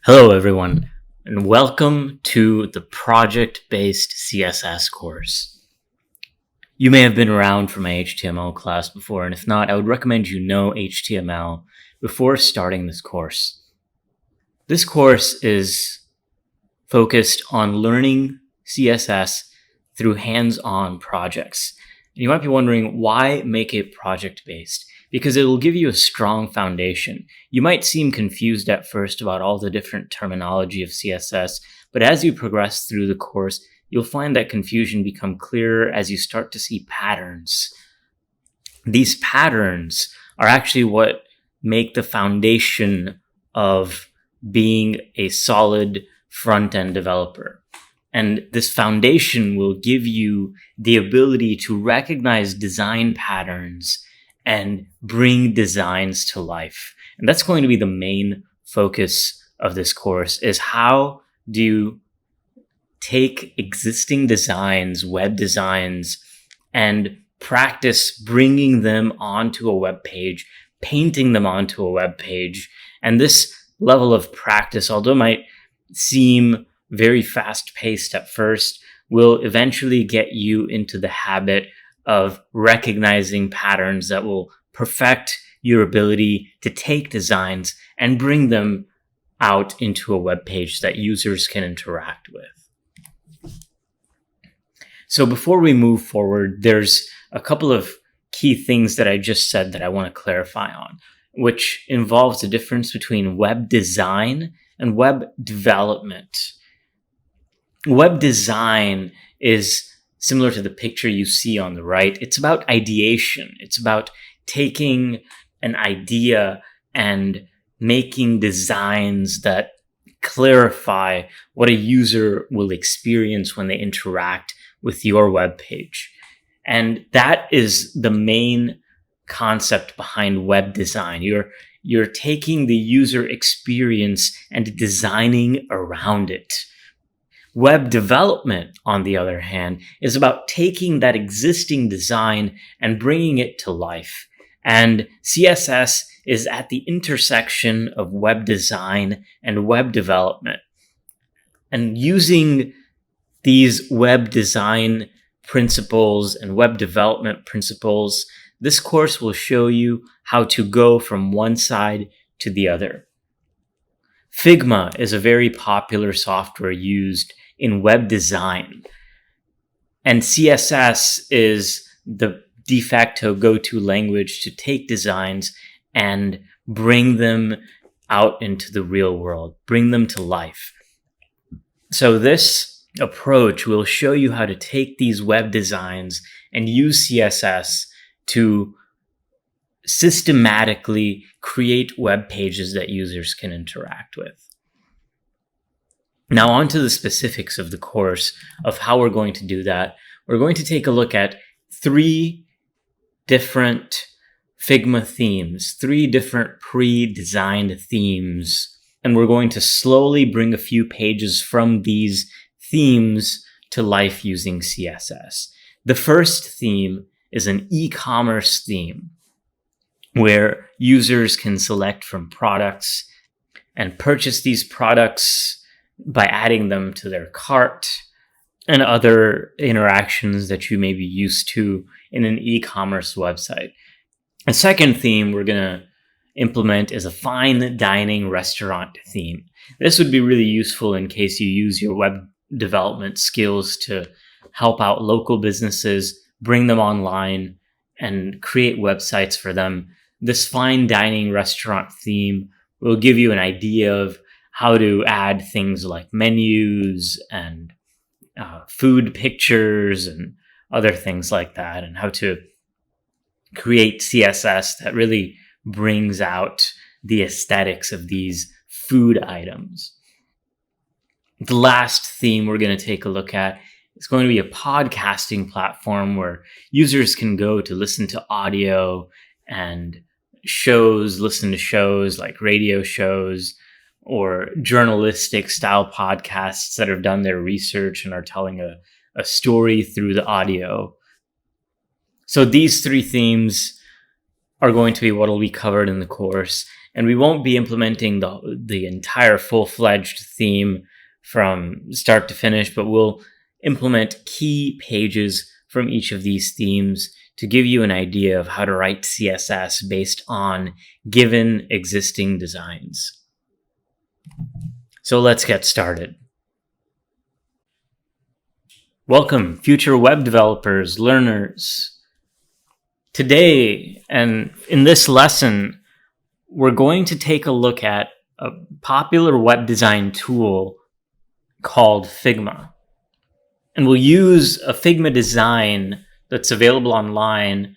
Hello, everyone, and welcome to the Project Based CSS course. You may have been around for my HTML class before, and if not, I would recommend you know HTML before starting this course. This course is focused on learning CSS through hands-on projects. And you might be wondering, why make it project-based? Because it will give you a strong foundation. You might seem confused at first about all the different terminology of CSS, but as you progress through the course, you'll find that confusion become clearer as you start to see patterns. These patterns are actually what make the foundation of being a solid front-end developer. And this foundation will give you the ability to recognize design patterns and bring designs to life. And that's going to be the main focus of this course, is how do you take existing designs, web designs, and practice bringing them onto a web page, painting them onto a web page. And this level of practice, although it might seem very fast-paced at first, will eventually get you into the habit of recognizing patterns that will perfect your ability to take designs and bring them out into a web page that users can interact with. So before we move forward, there's a couple of key things that I just said that I want to clarify on, which involves the difference between web design and web development. Web design is similar to the picture you see on the right. It's about ideation. It's about taking an idea and making designs that clarify what a user will experience when they interact with your web page. And that is the main concept behind web design. You're taking the user experience and designing around it. Web development, on the other hand, is about taking that existing design and bringing it to life. And CSS is at the intersection of web design and web development. And using these web design principles and web development principles, this course will show you how to go from one side to the other. Figma is a very popular software used in web design, and CSS is the de facto go-to language to take designs and bring them out into the real world, bring them to life. So this approach will show you how to take these web designs and use CSS to systematically create web pages that users can interact with. Now on to the specifics of the course, of how we're going to do that. We're going to take a look at 3 different Figma themes, 3 different pre-designed themes, and we're going to slowly bring a few pages from these themes to life using CSS. The first theme is an e-commerce theme, where users can select from products and purchase these products by adding them to their cart and other interactions that you may be used to in an e-commerce website. A second theme we're going to implement is a fine dining restaurant theme. This would be really useful in case you use your web development skills to help out local businesses, bring them online, and create websites for them. This fine dining restaurant theme will give you an idea of how to add things like menus and food pictures and other things like that, and how to create CSS that really brings out the aesthetics of these food items. The last theme we're going to take a look at is going to be a podcasting platform where users can go to listen to audio and listen to shows like radio shows or journalistic style podcasts that have done their research and are telling a story through the audio. So these 3 themes are going to be what will be covered in the course. And we won't be implementing the entire full-fledged theme from start to finish, but we'll implement key pages from each of these themes to give you an idea of how to write CSS based on given existing designs. So let's get started. Welcome, future web developers, learners. Today, and in this lesson, we're going to take a look at a popular web design tool called Figma. And we'll use a Figma design that's available online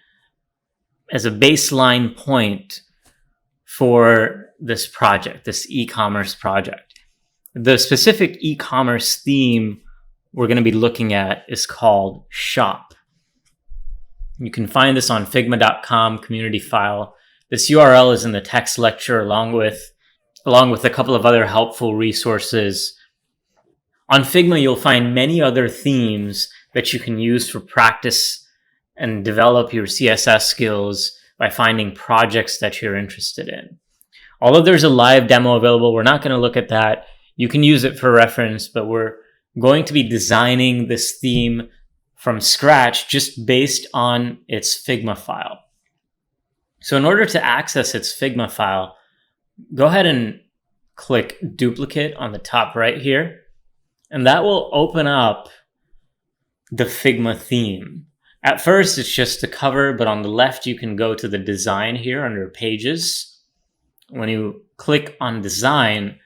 as a baseline point for this project, this e-commerce project. The specific e-commerce theme we're going to be looking at is called Shop. You can find this on figma.com community file. This URL is in the text lecture along with a couple of other helpful resources. On Figma, you'll find many other themes that you can use for practice and develop your CSS skills by finding projects that you're interested in. Although there's a live demo available, we're not going to look at that. You can use it for reference, but we're going to be designing this theme from scratch just based on its Figma file. So in order to access its Figma file, go ahead and click duplicate on the top right here, and that will open up the Figma theme. At first, it's just the cover, but on the left, you can go to the design here under pages. When you click on design,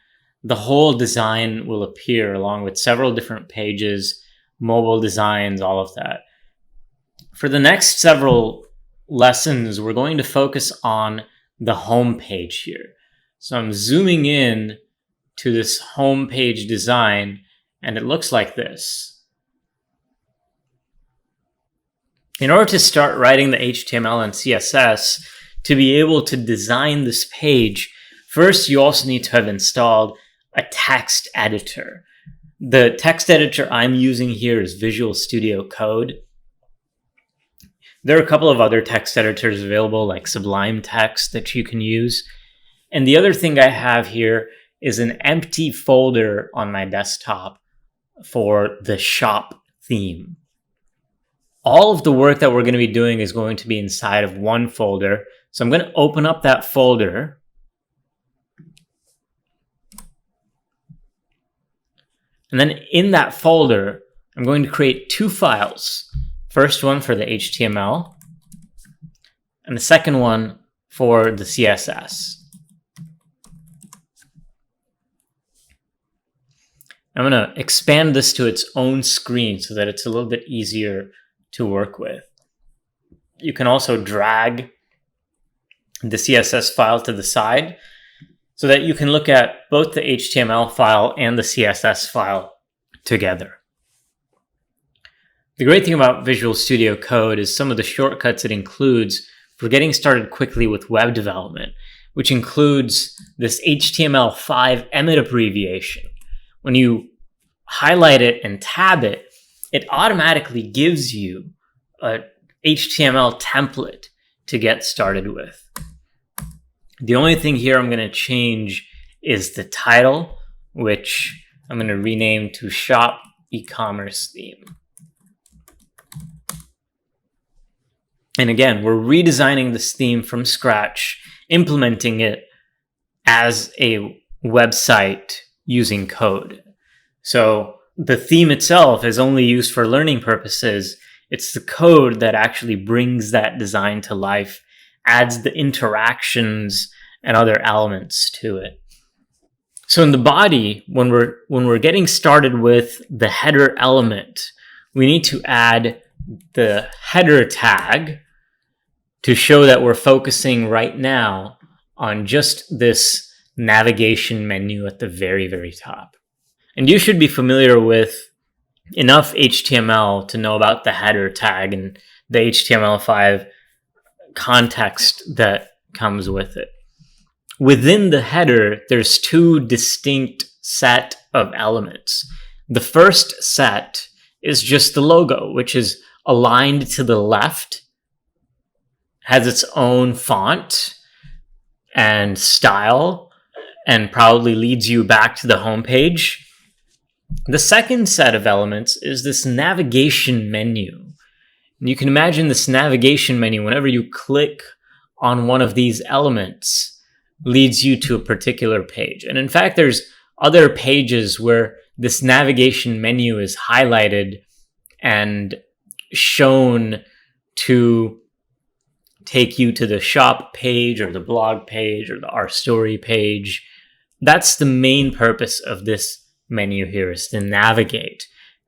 the whole design will appear along with several different pages, mobile designs, all of that. For the next several lessons, we're going to focus on the home page here. So I'm zooming in to this home page design, and it looks like this. In order to start writing the HTML and CSS, to be able to design this page, first you also need to have installed a text editor. The text editor I'm using here is Visual Studio Code. There are a couple of other text editors available like Sublime Text that you can use. And the other thing I have here is an empty folder on my desktop for the shop theme. All of the work that we're going to be doing is going to be inside of one folder. So I'm going to open up that folder. And then in that folder, I'm going to create two files. First one for the HTML, and the second one for the CSS. I'm going to expand this to its own screen so that it's a little bit easier to work with. You can also drag the CSS file to the side so that you can look at both the HTML file and the CSS file together. The great thing about Visual Studio Code is some of the shortcuts it includes for getting started quickly with web development, which includes this HTML5 emit abbreviation. When you highlight it and tab it, it automatically gives you a HTML template to get started with. The only thing here I'm going to change is the title, which I'm going to rename to Shop E-commerce Theme. And again, we're redesigning this theme from scratch, implementing it as a website using code. So the theme itself is only used for learning purposes. It's the code that actually brings that design to life, adds the interactions and other elements to it. So in the body, when we're getting started with the header element, we need to add the header tag to show that we're focusing right now on just this navigation menu at the very, very top. And you should be familiar with enough HTML to know about the header tag and the HTML5 context that comes with it. Within the header, there's two distinct set of elements. The first set is just the logo, which is aligned to the left, has its own font, and style, and probably leads you back to the home page. The second set of elements is this navigation menu. And you can imagine this navigation menu, whenever you click on one of these elements, leads you to a particular page. And in fact, there's other pages where this navigation menu is highlighted and shown to take you to the shop page or the blog page or the Our Story page. That's the main purpose of this menu here, is to navigate.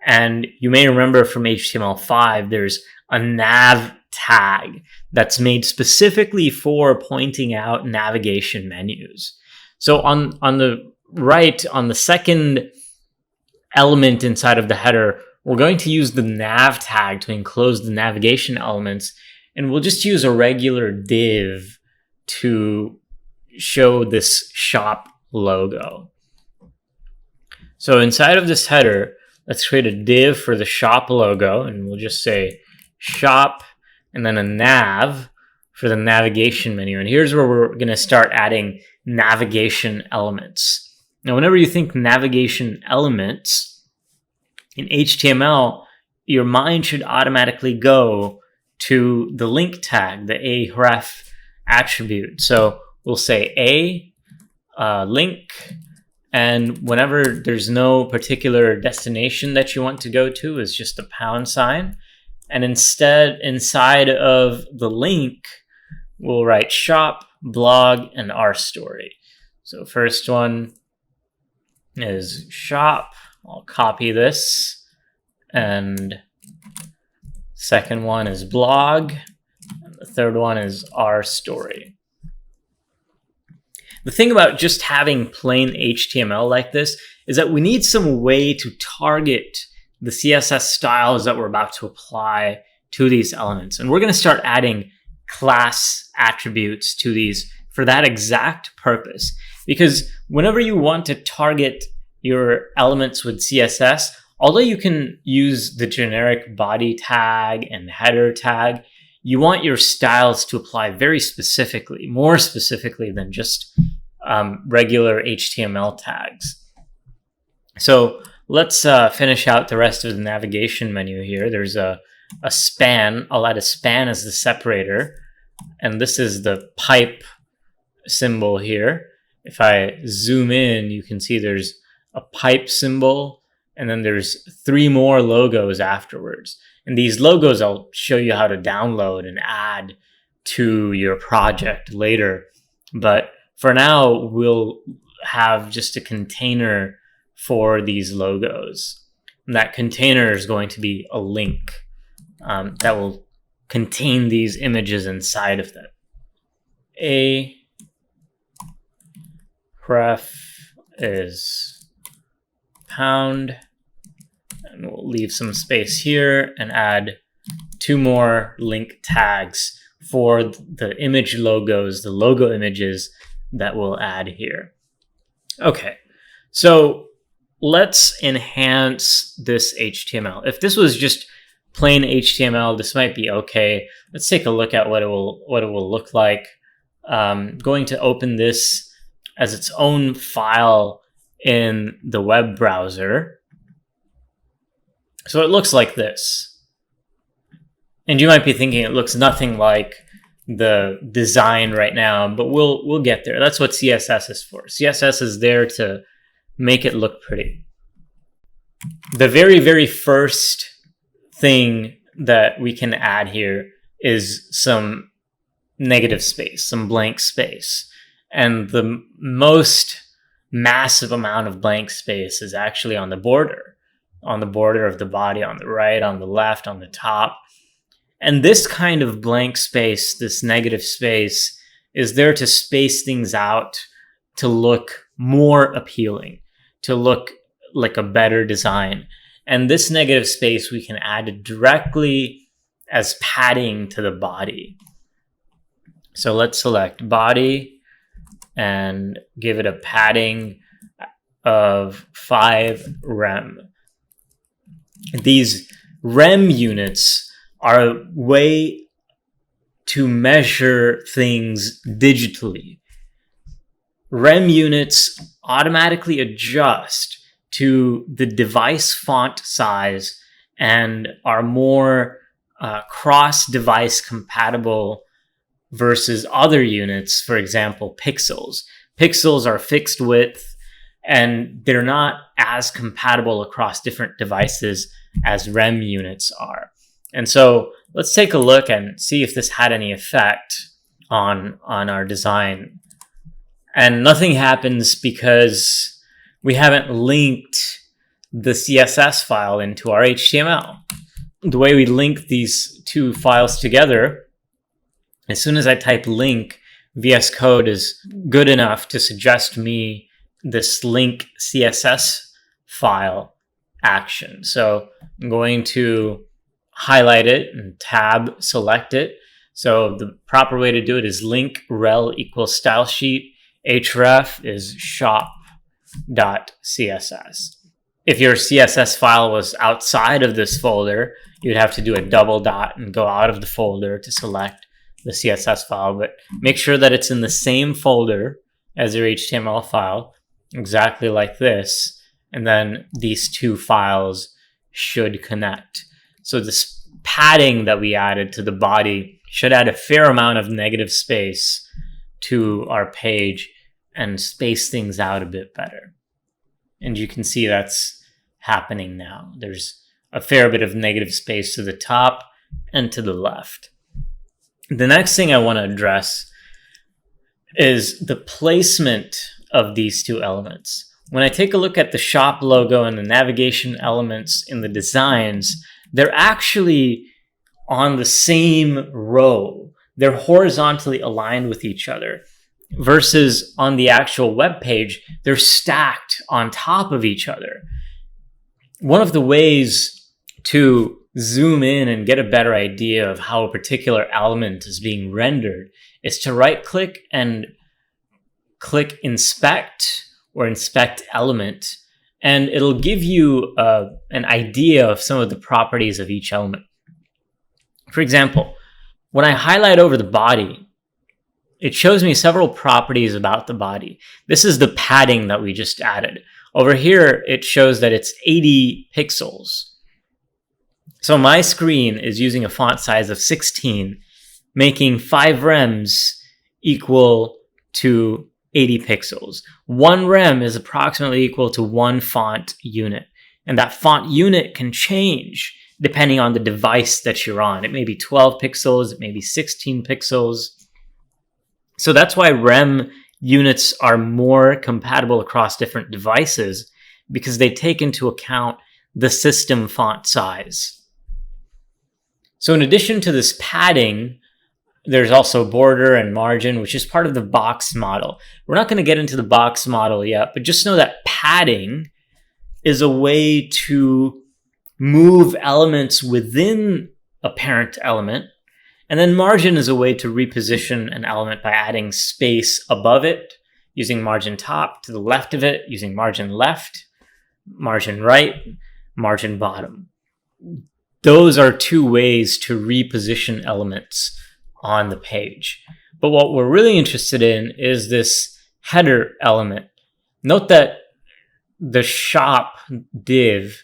And you may remember from HTML5, there's a nav tag that's made specifically for pointing out navigation menus. So on the right, on the second element inside of the header, we're going to use the nav tag to enclose the navigation elements, and we'll just use a regular div to show this shop logo. So inside of this header, let's create a div for the shop logo, and we'll just say shop and then a nav for the navigation menu. And here's where we're going to start adding navigation elements. Now, whenever you think navigation elements in HTML, your mind should automatically go to the link tag, the ahref attribute. So we'll say link, and whenever there's no particular destination that you want to go to, is just a pound sign. And instead, inside of the link, we'll write shop, blog, and Our Story. So first one is shop. I'll copy this. And second one is blog. And the third one is Our Story. The thing about just having plain HTML like this is that we need some way to target the CSS styles that we're about to apply to these elements. And we're going to start adding class attributes to these for that exact purpose. Because whenever you want to target your elements with CSS, although you can use the generic body tag and header tag, you want your styles to apply very specifically, more specifically than just regular HTML tags. So let's finish out the rest of the navigation menu here. There's a span. I'll add a span as the separator. And this is the pipe symbol here. If I zoom in, you can see there's a pipe symbol, and then there's 3 more logos afterwards. And these logos I'll show you how to download and add to your project later. But for now, we'll have just a container for these logos. And that container is going to be a link that will contain these images inside of them. A ref is pound, and we'll leave some space here and add 2 more link tags for the image logos, the logo images that we'll add here. Okay, so let's enhance this HTML. If this was just plain HTML, this might be okay. Let's take a look at what it will look like. Going to open this as its own file in the web browser. So it looks like this. And you might be thinking it looks nothing like the design right now, but we'll get there. That's what CSS is for. CSS is there to make it look pretty. The very, very first thing that we can add here is some negative space, some blank space. And the most massive amount of blank space is actually on the border of the body, on the right, on the left, on the top. And this kind of blank space, this negative space, is there to space things out to look more appealing, to look like a better design. And this negative space we can add directly as padding to the body. So let's select body and give it a padding of 5 rem. These rem units are a way to measure things digitally. rem units automatically adjust to the device font size and are more cross-device compatible versus other units, for example, pixels. Pixels are fixed width, and they're not as compatible across different devices as rem units are. And so let's take a look and see if this had any effect on our design. And nothing happens because we haven't linked the CSS file into our HTML. The way we link these two files together, as soon as I type link, VS Code is good enough to suggest me this link CSS file action. So I'm going to highlight it and tab select it. So the proper way to do it is link rel equals style sheet, href is shop.css. If your CSS file was outside of this folder, you'd have to do a double dot and go out of the folder to select the CSS file, but make sure that it's in the same folder as your HTML file, exactly like this, and then these two files should connect. So this padding that we added to the body should add a fair amount of negative space to our page and space things out a bit better. And you can see that's happening now. There's a fair bit of negative space to the top and to the left. The next thing I want to address is the placement of these two elements. When I take a look at the shop logo and the navigation elements in the designs, they're actually on the same row. They're horizontally aligned with each other. Versus on the actual web page, they're stacked on top of each other. One of the ways to zoom in and get a better idea of how a particular element is being rendered is to right-click and click Inspect or Inspect Element, and it'll give you an idea of some of the properties of each element. For example, when I highlight over the body, it shows me several properties about the body. This is the padding that we just added. Over here, it shows that it's 80 pixels. So my screen is using a font size of 16, making 5 rems equal to 80 pixels. 1 rem is approximately equal to 1 font unit. And that font unit can change depending on the device that you're on. It may be 12 pixels, it may be 16 pixels. So that's why rem units are more compatible across different devices, because they take into account the system font size. So in addition to this padding, there's also border and margin, which is part of the box model. We're not going to get into the box model yet, but just know that padding is a way to move elements within a parent element. And then margin is a way to reposition an element by adding space above it, using margin top, to the left of it, using margin left, margin right, margin bottom. Those are two ways to reposition elements on the page. But what we're really interested in is this header element. Note that the shop div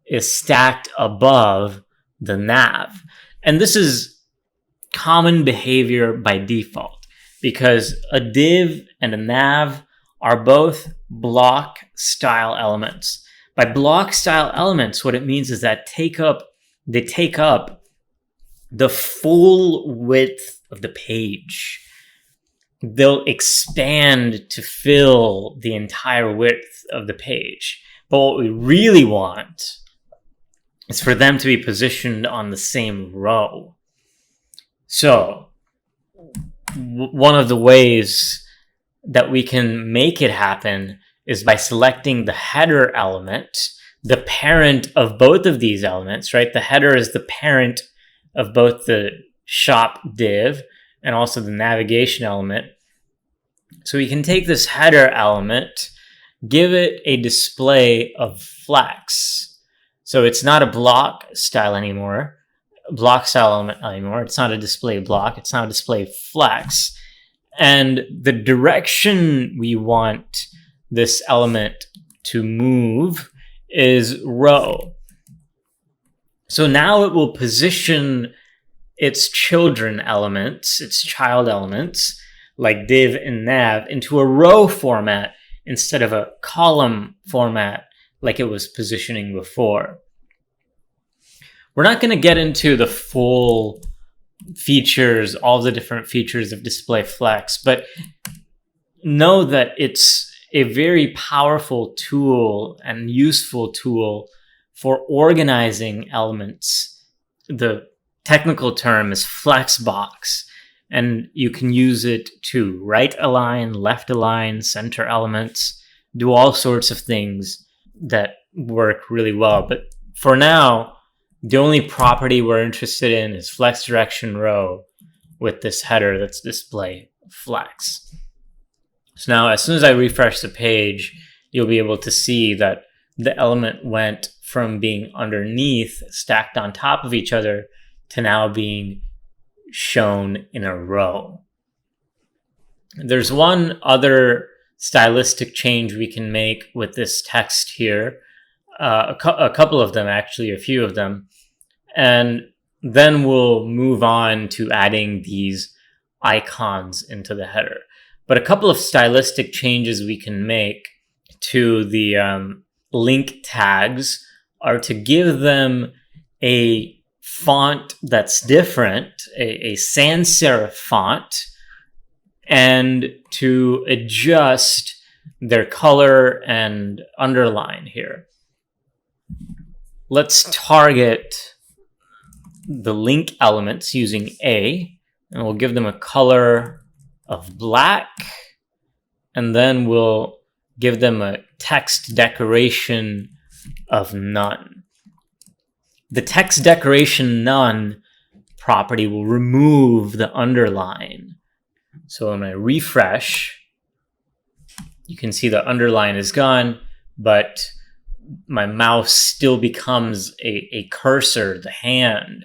is stacked above the nav. And this is common behavior by default, because a div and a nav are both block style elements. By block style elements, what it means is that they take up the full width of the page. They'll expand to fill the entire width of the page. But what we really want is for them to be positioned on the same row. So, one of the ways that we can make it happen is by selecting the header element, the parent of both of these elements, right? The header is the parent of both the shop div and also the navigation element. So we can take this header element, give it a display of flex. So it's not a block style element anymore. It's not a display block. It's now a display flex. And the direction we want this element to move is row. So now it will position its children elements, its child elements, like div and nav, into a row format instead of a column format like it was positioning before. We're not going to get into the full features, all the different features of display flex, but know that it's a very powerful tool and useful tool for organizing elements. The technical term is flexbox, and you can use it to right align, left align, center elements, do all sorts of things that work really well. But for now, the only property we're interested in is flex direction row with this header that's display flex. So now as soon as I refresh the page, you'll be able to see that the element went from being underneath, stacked on top of each other, to now being shown in a row. There's one other stylistic change we can make with this text here. A couple of them, actually, a few of them. And then we'll move on to adding these icons into the header. But a couple of stylistic changes we can make to the link tags are to give them a font that's different, a sans serif font, and to adjust their color and underline here. Let's target the link elements using A, and we'll give them a color of black, and then we'll give them a text decoration of none. The text decoration none property will remove the underline. So when I refresh, you can see the underline is gone, but my mouse still becomes a cursor, the hand,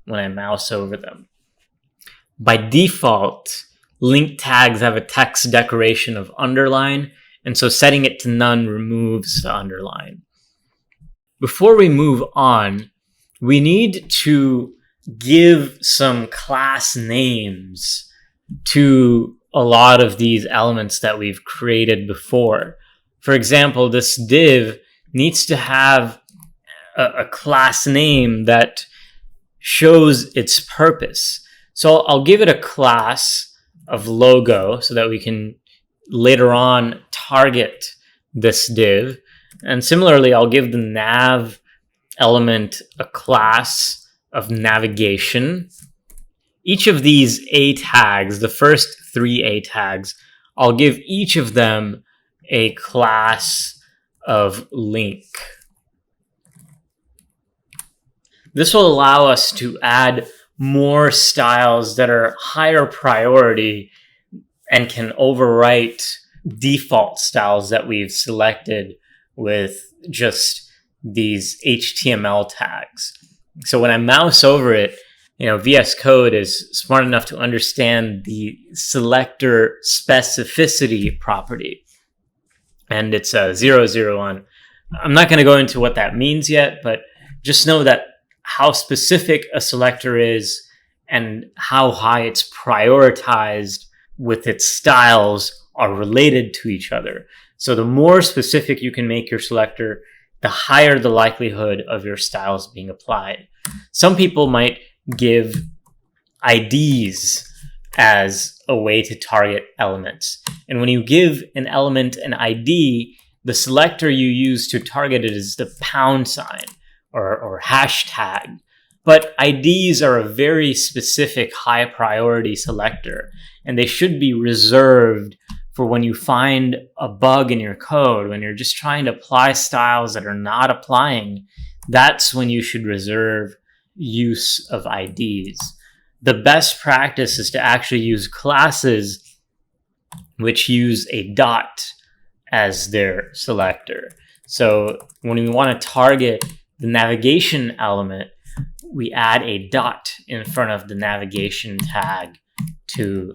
when I mouse over them. By default, link tags have a text decoration of underline, and so setting it to none removes the underline. Before we move on, we need to give some class names to a lot of these elements that we've created before. For example, this div needs to have a class name that shows its purpose. So I'll give it a class of logo so that we can later on target this div. And similarly, I'll give the nav element a class of navigation. Each of these A tags, the first 3 A tags, I'll give each of them a class of link. This will allow us to add more styles that are higher priority and can overwrite default styles that we've selected with just these HTML tags. So when I mouse over it, VS Code is smart enough to understand the selector specificity property. And it's a 001. I'm not going to go into what that means yet, but just know that how specific a selector is and how high it's prioritized with its styles are related to each other. So the more specific you can make your selector, the higher the likelihood of your styles being applied. Some people might give IDs as a way to target elements. And when you give an element an ID, the selector you use to target it is the £sign or hashtag. But IDs are a very specific high priority selector, and they should be reserved for when you find a bug in your code, when you're just trying to apply styles that are not applying. That's when you should reserve use of IDs. The best practice is to actually use classes which use a dot as their selector. So when we want to target the navigation element, we add a dot in front of the navigation tag to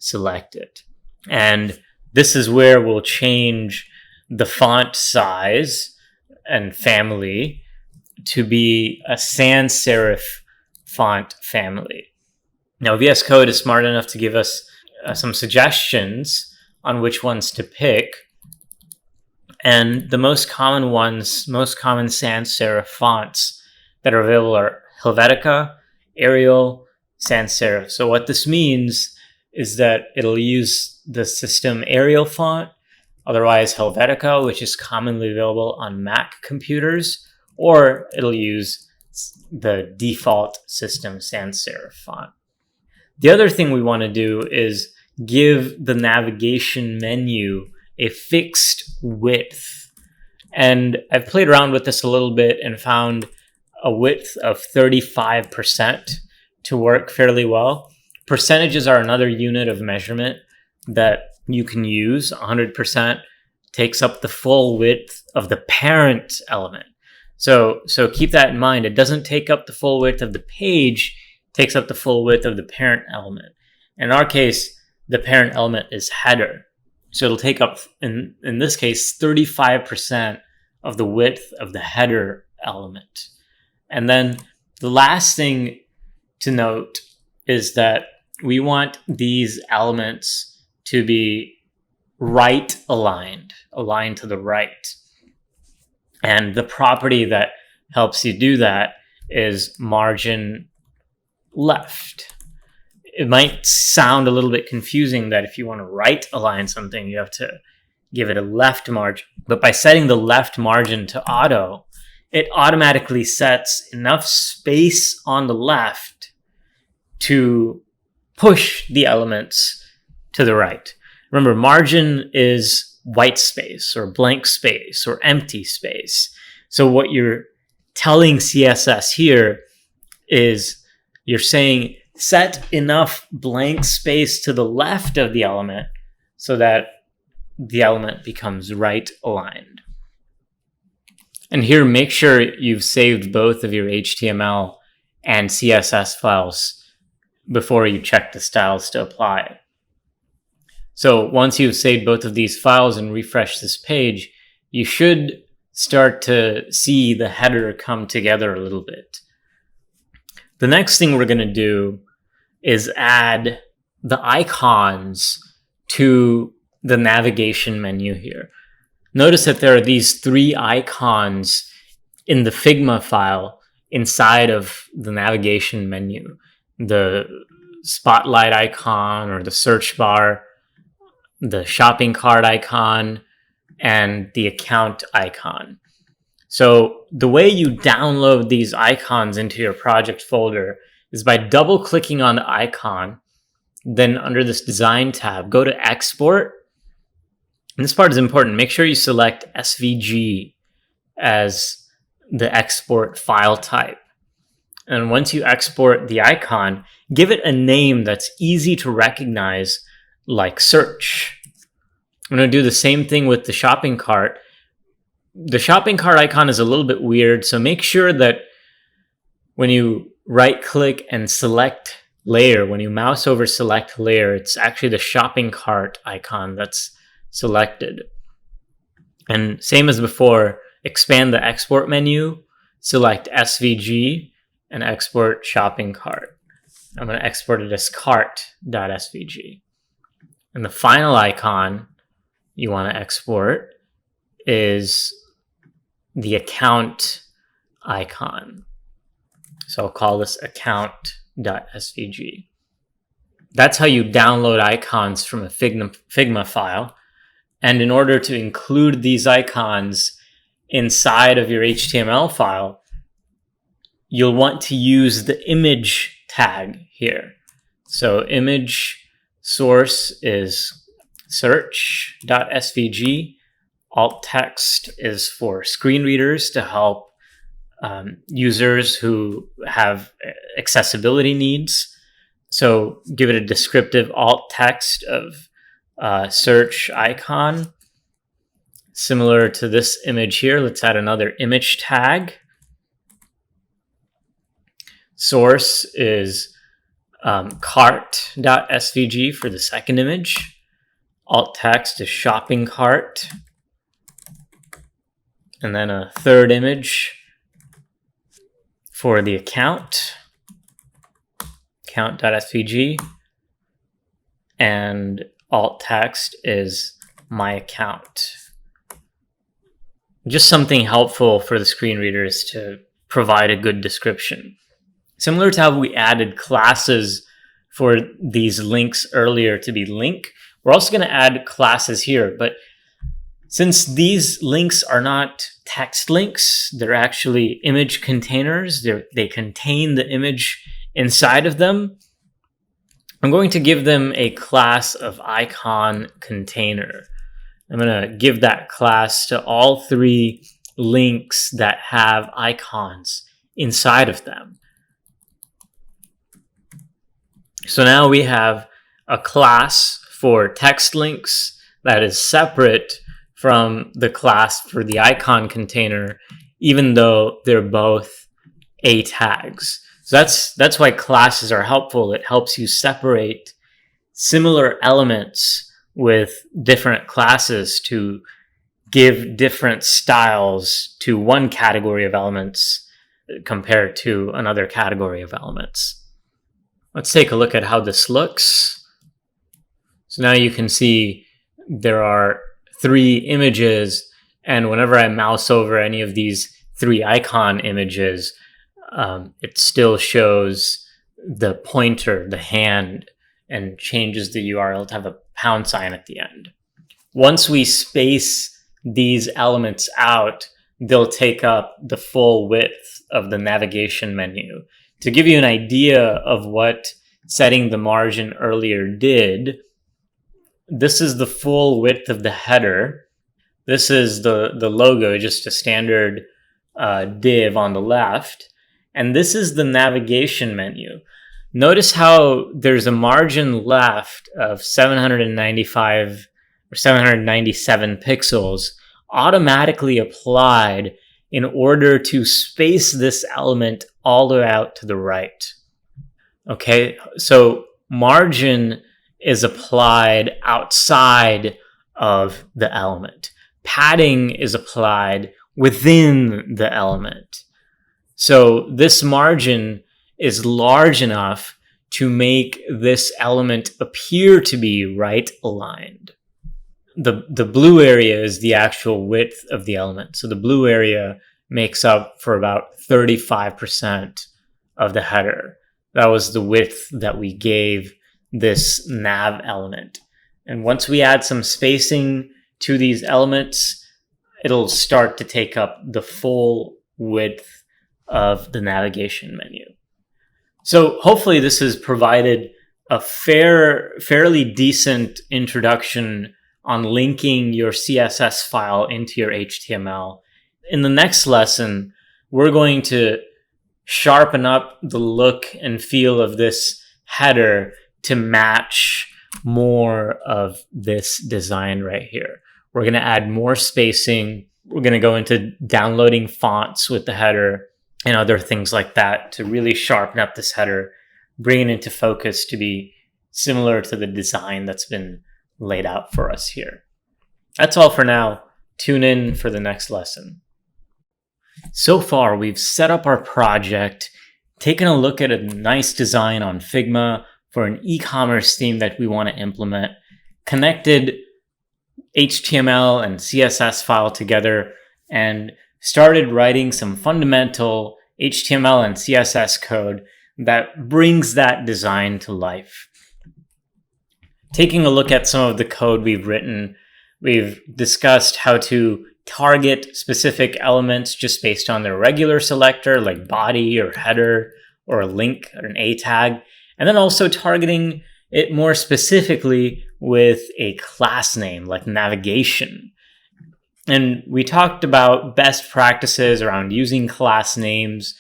select it. And this is where we'll change the font size and family to be a sans serif font family. Now, VS Code is smart enough to give us some suggestions on which ones to pick. And the most common sans serif fonts that are available are Helvetica, Arial, sans serif. So what this means is that it'll use the system Arial font, otherwise Helvetica, which is commonly available on Mac computers, or it'll use the default system sans serif font. The other thing we want to do is give the navigation menu a fixed width. And I've played around with this a little bit and found a width of 35% to work fairly well. Percentages are another unit of measurement that you can use. 100% takes up the full width of the parent element. So keep that in mind. It doesn't take up the full width of the page, it takes up the full width of the parent element. In our case, the parent element is header. So it'll take up, in this case, 35% of the width of the header element. And then the last thing to note is that we want these elements to be right aligned to the right. And the property that helps you do that is margin left. It might sound a little bit confusing that if you want to right align something, you have to give it a left margin. But by setting the left margin to auto, it automatically sets enough space on the left to push the elements to the right. Remember, margin is white space or blank space or empty space. So what you're telling CSS here is you're saying set enough blank space to the left of the element so that the element becomes right aligned. And here, make sure you've saved both of your HTML and CSS files before you check the styles to apply. So once you've saved both of these files and refresh this page, you should start to see the header come together a little bit. The next thing we're going to do is add the icons to the navigation menu here. Notice that there are these 3 icons in the Figma file inside of the navigation menu. The spotlight icon or the search bar, the shopping cart icon, and the account icon. So the way you download these icons into your project folder is by double-clicking on the icon, then under this design tab, go to export. And this part is important. Make sure you select SVG as the export file type. And once you export the icon, give it a name that's easy to recognize, like search. I'm going to do the same thing with the shopping cart. The shopping cart icon is a little bit weird, so make sure that when you right-click and select layer, when you mouse over select layer, it's actually the shopping cart icon that's selected. And same as before, expand the export menu, select SVG, and export shopping cart. I'm going to export it as cart.svg. And the final icon you want to export is the account icon. So I'll call this account.svg. That's how you download icons from a Figma file. And in order to include these icons inside of your HTML file, you'll want to use the image tag here. So image source is search.svg. Alt text is for screen readers to help users who have accessibility needs. So give it a descriptive alt text of search icon. Similar to this image here, let's add another image tag. Source is cart.svg for the second image. Alt text is shopping cart. And then a third image for the account, account.svg. And alt text is my account. Just something helpful for the screen readers to provide a good description. Similar to how we added classes for these links earlier to be link, we're also going to add classes here. But since these links are not text links, they're actually image containers. They contain the image inside of them. I'm going to give them a class of icon container. I'm going to give that class to all three links that have icons inside of them. So now we have a class for text links that is separate from the class for the icon container, even though they're both A tags. So that's why classes are helpful. It helps you separate similar elements with different classes to give different styles to one category of elements compared to another category of elements. Let's take a look at how this looks. So now you can see there are three images, and whenever I mouse over any of these three icon images, it still shows the pointer, the hand, and changes the URL to have a pound sign at the end. Once we space these elements out, they'll take up the full width of the navigation menu. To give you an idea of what setting the margin earlier did, this is the full width of the header. This is the logo, just a standard div on the left. And this is the navigation menu. Notice how there's a margin left of 795 or 797 pixels automatically applied in order to space this element all the way out to the right. Okay, so margin is applied outside of the element. Padding is applied within the element. So this margin is large enough to make this element appear to be right aligned. The blue area is the actual width of the element. So the blue area makes up for about 35% of the header. That was the width that we gave this nav element. And once we add some spacing to these elements, it'll start to take up the full width of the navigation menu. So hopefully this has provided a fairly decent introduction on linking your CSS file into your HTML. In the next lesson, we're going to sharpen up the look and feel of this header to match more of this design right here. We're going to add more spacing. We're going to go into downloading fonts with the header and other things like that to really sharpen up this header, bring it into focus to be similar to the design that's been laid out for us here. That's all for now. Tune in for the next lesson. So far, we've set up our project, taken a look at a nice design on Figma for an e-commerce theme that we want to implement, connected HTML and CSS file together, and started writing some fundamental HTML and CSS code that brings that design to life. Taking a look at some of the code we've written, we've discussed how to target specific elements just based on their regular selector, like body or header or a link or an A tag, and then also targeting it more specifically with a class name like navigation. And we talked about best practices around using class names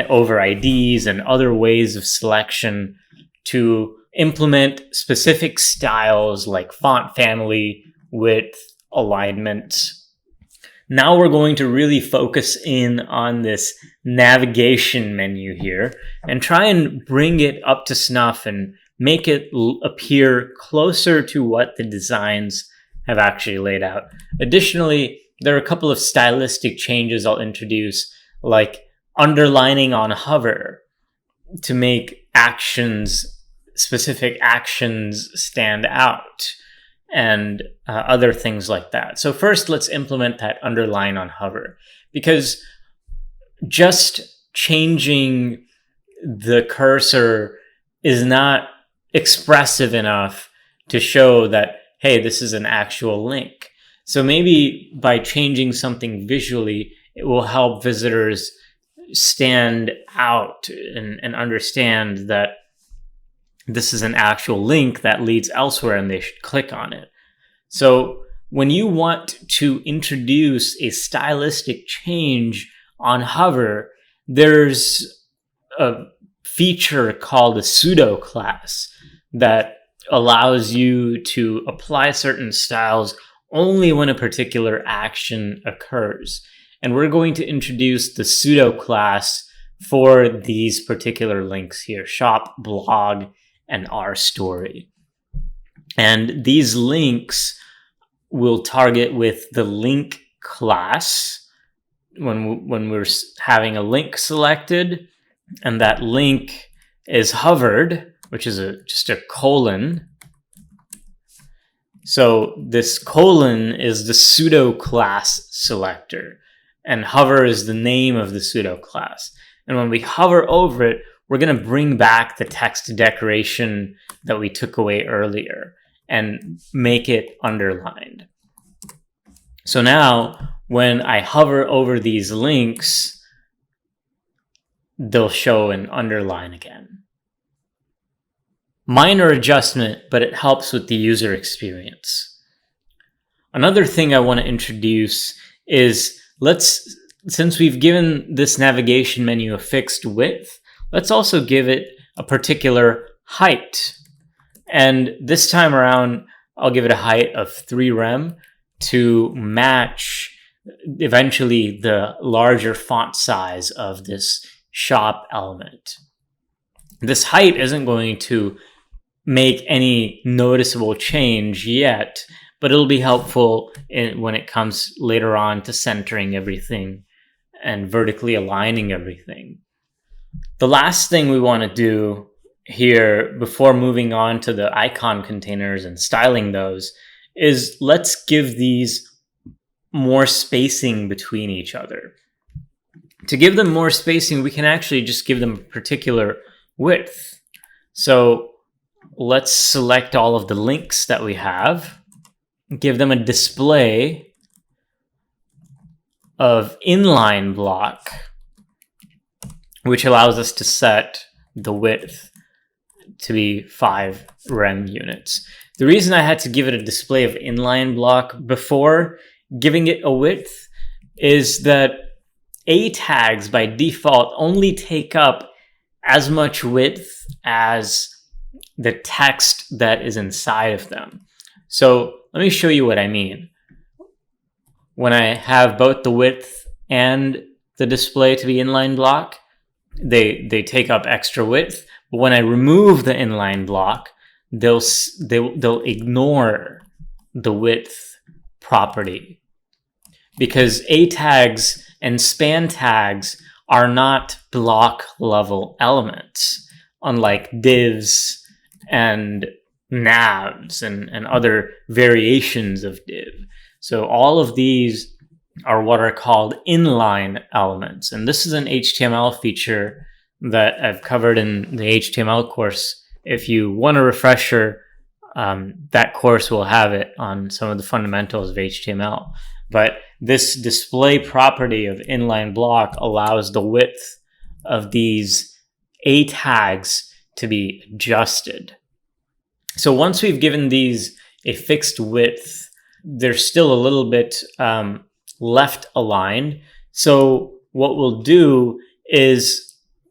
over IDs and other ways of selection to implement specific styles like font family, width, alignment. Now we're going to really focus in on this navigation menu here and try and bring it up to snuff and make it appear closer to what the designs have actually laid out. Additionally, there are a couple of stylistic changes I'll introduce, like underlining on hover to make specific actions stand out, and other things like that. So first, let's implement that underline on hover, because just changing the cursor is not expressive enough to show that, hey, this is an actual link. So maybe by changing something visually, it will help visitors stand out and understand that this is an actual link that leads elsewhere and they should click on it. So when you want to introduce a stylistic change on hover, there's a feature called a pseudo class that allows you to apply certain styles only when a particular action occurs. And we're going to introduce the pseudo class for these particular links here: shop, blog, and our story. And these links will target with the link class when we're having a link selected, and that link is hovered, which is just a colon. So this colon is the pseudo class selector, and hover is the name of the pseudo class. And when we hover over it, we're going to bring back the text decoration that we took away earlier and make it underlined. So now when I hover over these links, they'll show an underline again. Minor adjustment, but it helps with the user experience. Another thing I want to introduce is, since we've given this navigation menu a fixed width, let's also give it a particular height. And this time around, I'll give it a height of 3 rem to match eventually the larger font size of this shop element. This height isn't going to make any noticeable change yet, but it'll be helpful when it comes later on to centering everything and vertically aligning everything. The last thing we want to do here before moving on to the icon containers and styling those is let's give these more spacing between each other. To give them more spacing, we can actually just give them a particular width. So let's select all of the links that we have, give them a display of inline block, which allows us to set the width to be 5 rem units. The reason I had to give it a display of inline block before giving it a width is that A tags by default only take up as much width as the text that is inside of them. So let me show you what I mean. When I have both the width and the display to be inline block, they take up extra width. But when I remove the inline block, they'll ignore the width property, because A tags and span tags are not block level elements, unlike divs and navs and other variations of div. So all of these are what are called inline elements. And this is an HTML feature that I've covered in the HTML course. If you want a refresher, that course will have it on some of the fundamentals of HTML. But this display property of inline block allows the width of these A tags to be adjusted. So once we've given these a fixed width, they're still a little bit left aligned. So what we'll do is,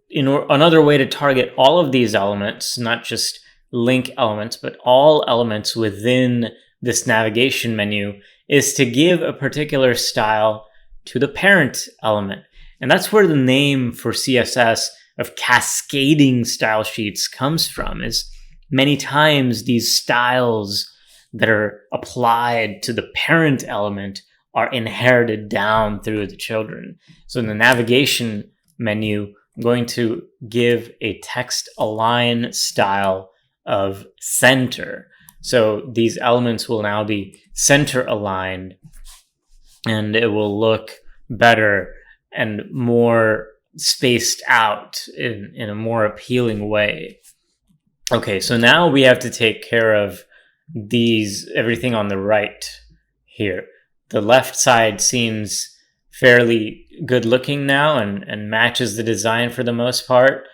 another way to target all of these elements, not just link elements, but all elements within this navigation menu, is to give a particular style to the parent element. And that's where the name for CSS of cascading style sheets comes from, is many times these styles that are applied to the parent element are inherited down through the children. So in the navigation menu, I'm going to give a text align style of center. So these elements will now be center aligned, and it will look better and more spaced out in a more appealing way. Okay, so now we have to take care of everything on the right here. The left side seems fairly good looking now and matches the design for the most part,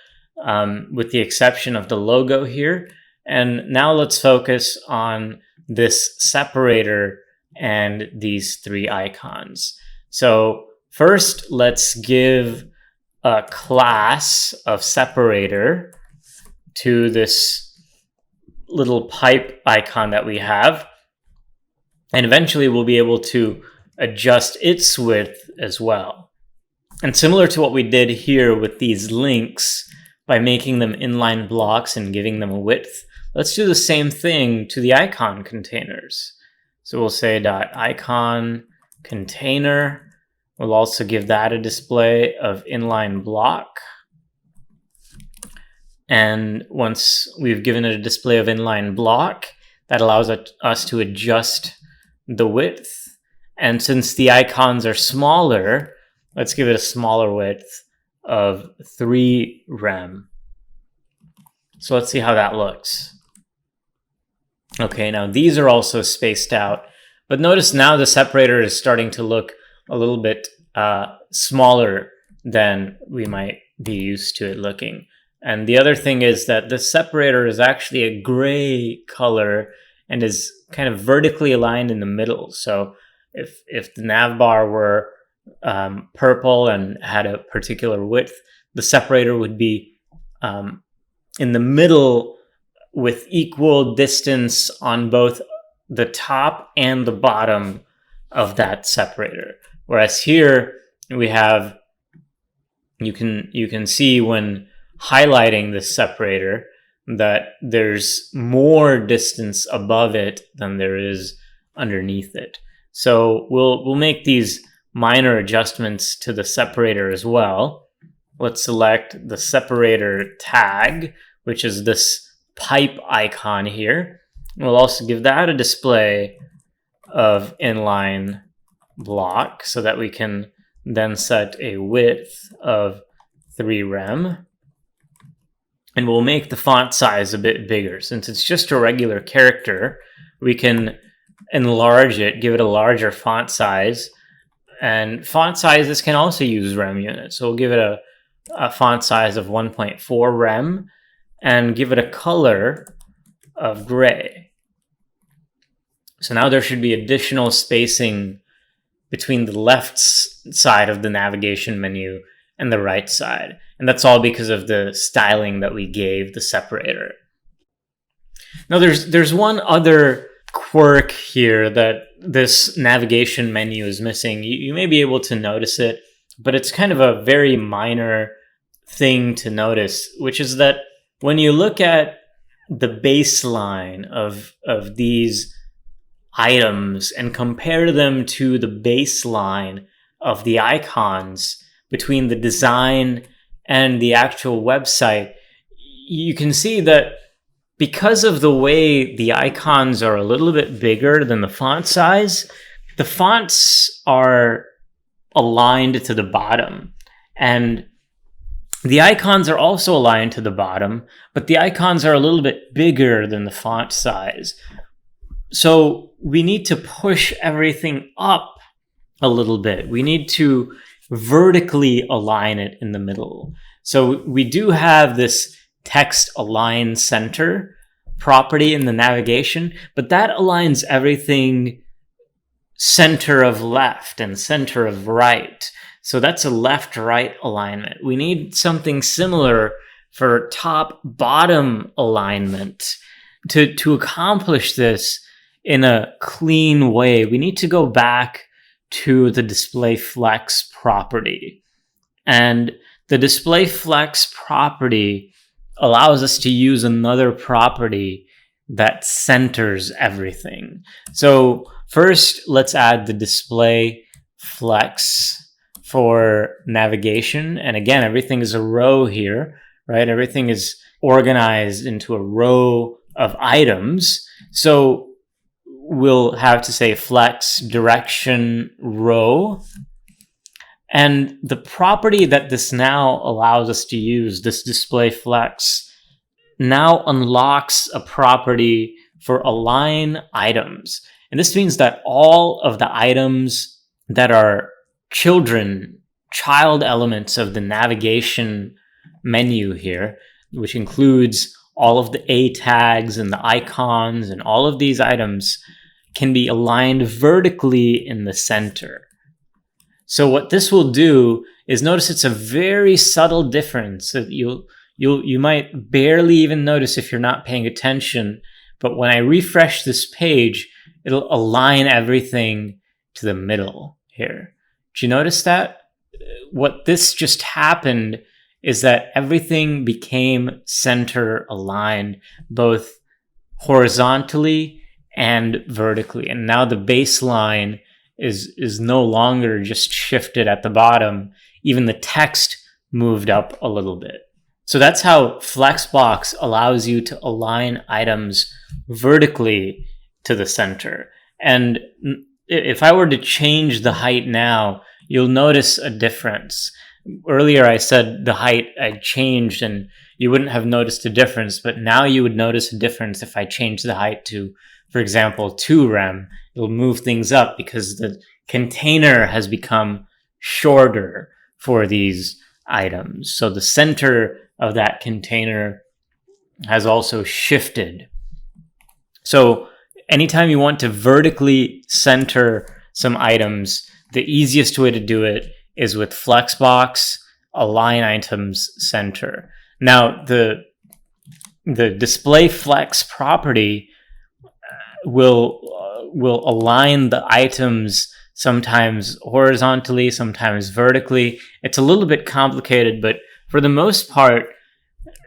with the exception of the logo here. And now let's focus on this separator and these three icons. So first, let's give a class of separator to this little pipe icon that we have. And eventually we'll be able to adjust its width as well. And similar to what we did here with these links, by making them inline blocks and giving them a width, let's do the same thing to the icon containers. So we'll say .icon container. We'll also give that a display of inline block. And once we've given it a display of inline block, that allows us to adjust the width. And since the icons are smaller, let's give it a smaller width of 3 rem. So let's see how that looks. Okay, now these are also spaced out, but notice now the separator is starting to look a little bit smaller than we might be used to it looking. And the other thing is that the separator is actually a gray color and is kind of vertically aligned in the middle. So if the nav bar were purple and had a particular width, the separator would be in the middle with equal distance on both the top and the bottom of that separator. Whereas here we have, you can see when highlighting this separator that there's more distance above it than there is underneath it. So we'll make these minor adjustments to the separator as well. Let's select the separator tag, which is this pipe icon here. We'll also give that a display of inline block so that we can then set a width of 3 rem. And we'll make the font size a bit bigger. Since it's just a regular character, we can enlarge it, give it a larger font size. And font sizes can also use rem units. So we'll give it a font size of 1.4 rem and give it a color of gray. So now there should be additional spacing between the left side of the navigation menu and the right side. And that's all because of the styling that we gave the separator. Now there's one other quirk here that this navigation menu is missing. You may be able to notice it, but it's kind of a very minor thing to notice, which is that when you look at the baseline of these items and compare them to the baseline of the icons between the design and the actual website, you can see that because of the way the icons are a little bit bigger than the font size, the fonts are aligned to the bottom. And the icons are also aligned to the bottom, but the icons are a little bit bigger than the font size. So we need to push everything up a little bit. We need to vertically align it in the middle. So we do have this text align center property in the navigation, but that aligns everything center of left and center of right. So that's a left-right alignment. We need something similar for top-bottom alignment. To accomplish this in a clean way, we need to go back to the display flex property. And the display flex property allows us to use another property that centers everything. So first, let's add the display flex for navigation. And again, everything is a row here, right? Everything is organized into a row of items. So we'll have to say flex direction row. And the property that this now allows us to use, this display flex, now unlocks a property for align items. And this means that all of the items that are child elements of the navigation menu here, which includes all of the A tags and the icons and all of these items, can be aligned vertically in the center. So what this will do is, notice it's a very subtle difference that you might barely even notice if you're not paying attention. But when I refresh this page, it'll align everything to the middle here. Did you notice that? What this just happened is that everything became center aligned, both horizontally and vertically. And now the baseline is no longer just shifted at the bottom. Even the text moved up a little bit. So that's how Flexbox allows you to align items vertically to the center. And if I were to change the height now, you'll notice a difference. Earlier I said the height I changed and you wouldn't have noticed a difference, but now you would notice a difference if I change the height to, for example, 2 rem. It'll move things up because the container has become shorter for these items. So the center of that container has also shifted. So anytime you want to vertically center some items, the easiest way to do it is with Flexbox align items center. Now the display flex property will align the items sometimes horizontally, sometimes vertically. It's a little bit complicated, but for the most part,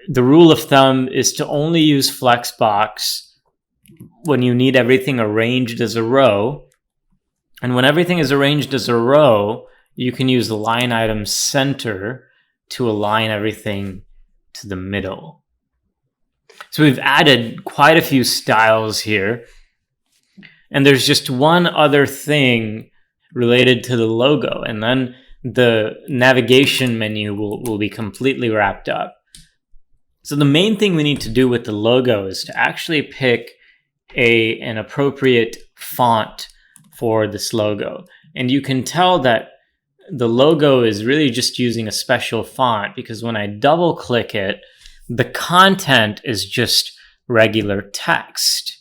the rule of thumb is to only use Flexbox when you need everything arranged as a row. And when everything is arranged as a row, you can use the line item center to align everything to the middle. So we've added quite a few styles here. And there's just one other thing related to the logo, and then the navigation menu will be completely wrapped up. So the main thing we need to do with the logo is to actually pick an appropriate font for this logo. And you can tell that the logo is really just using a special font, because when I double click it, the content is just regular text.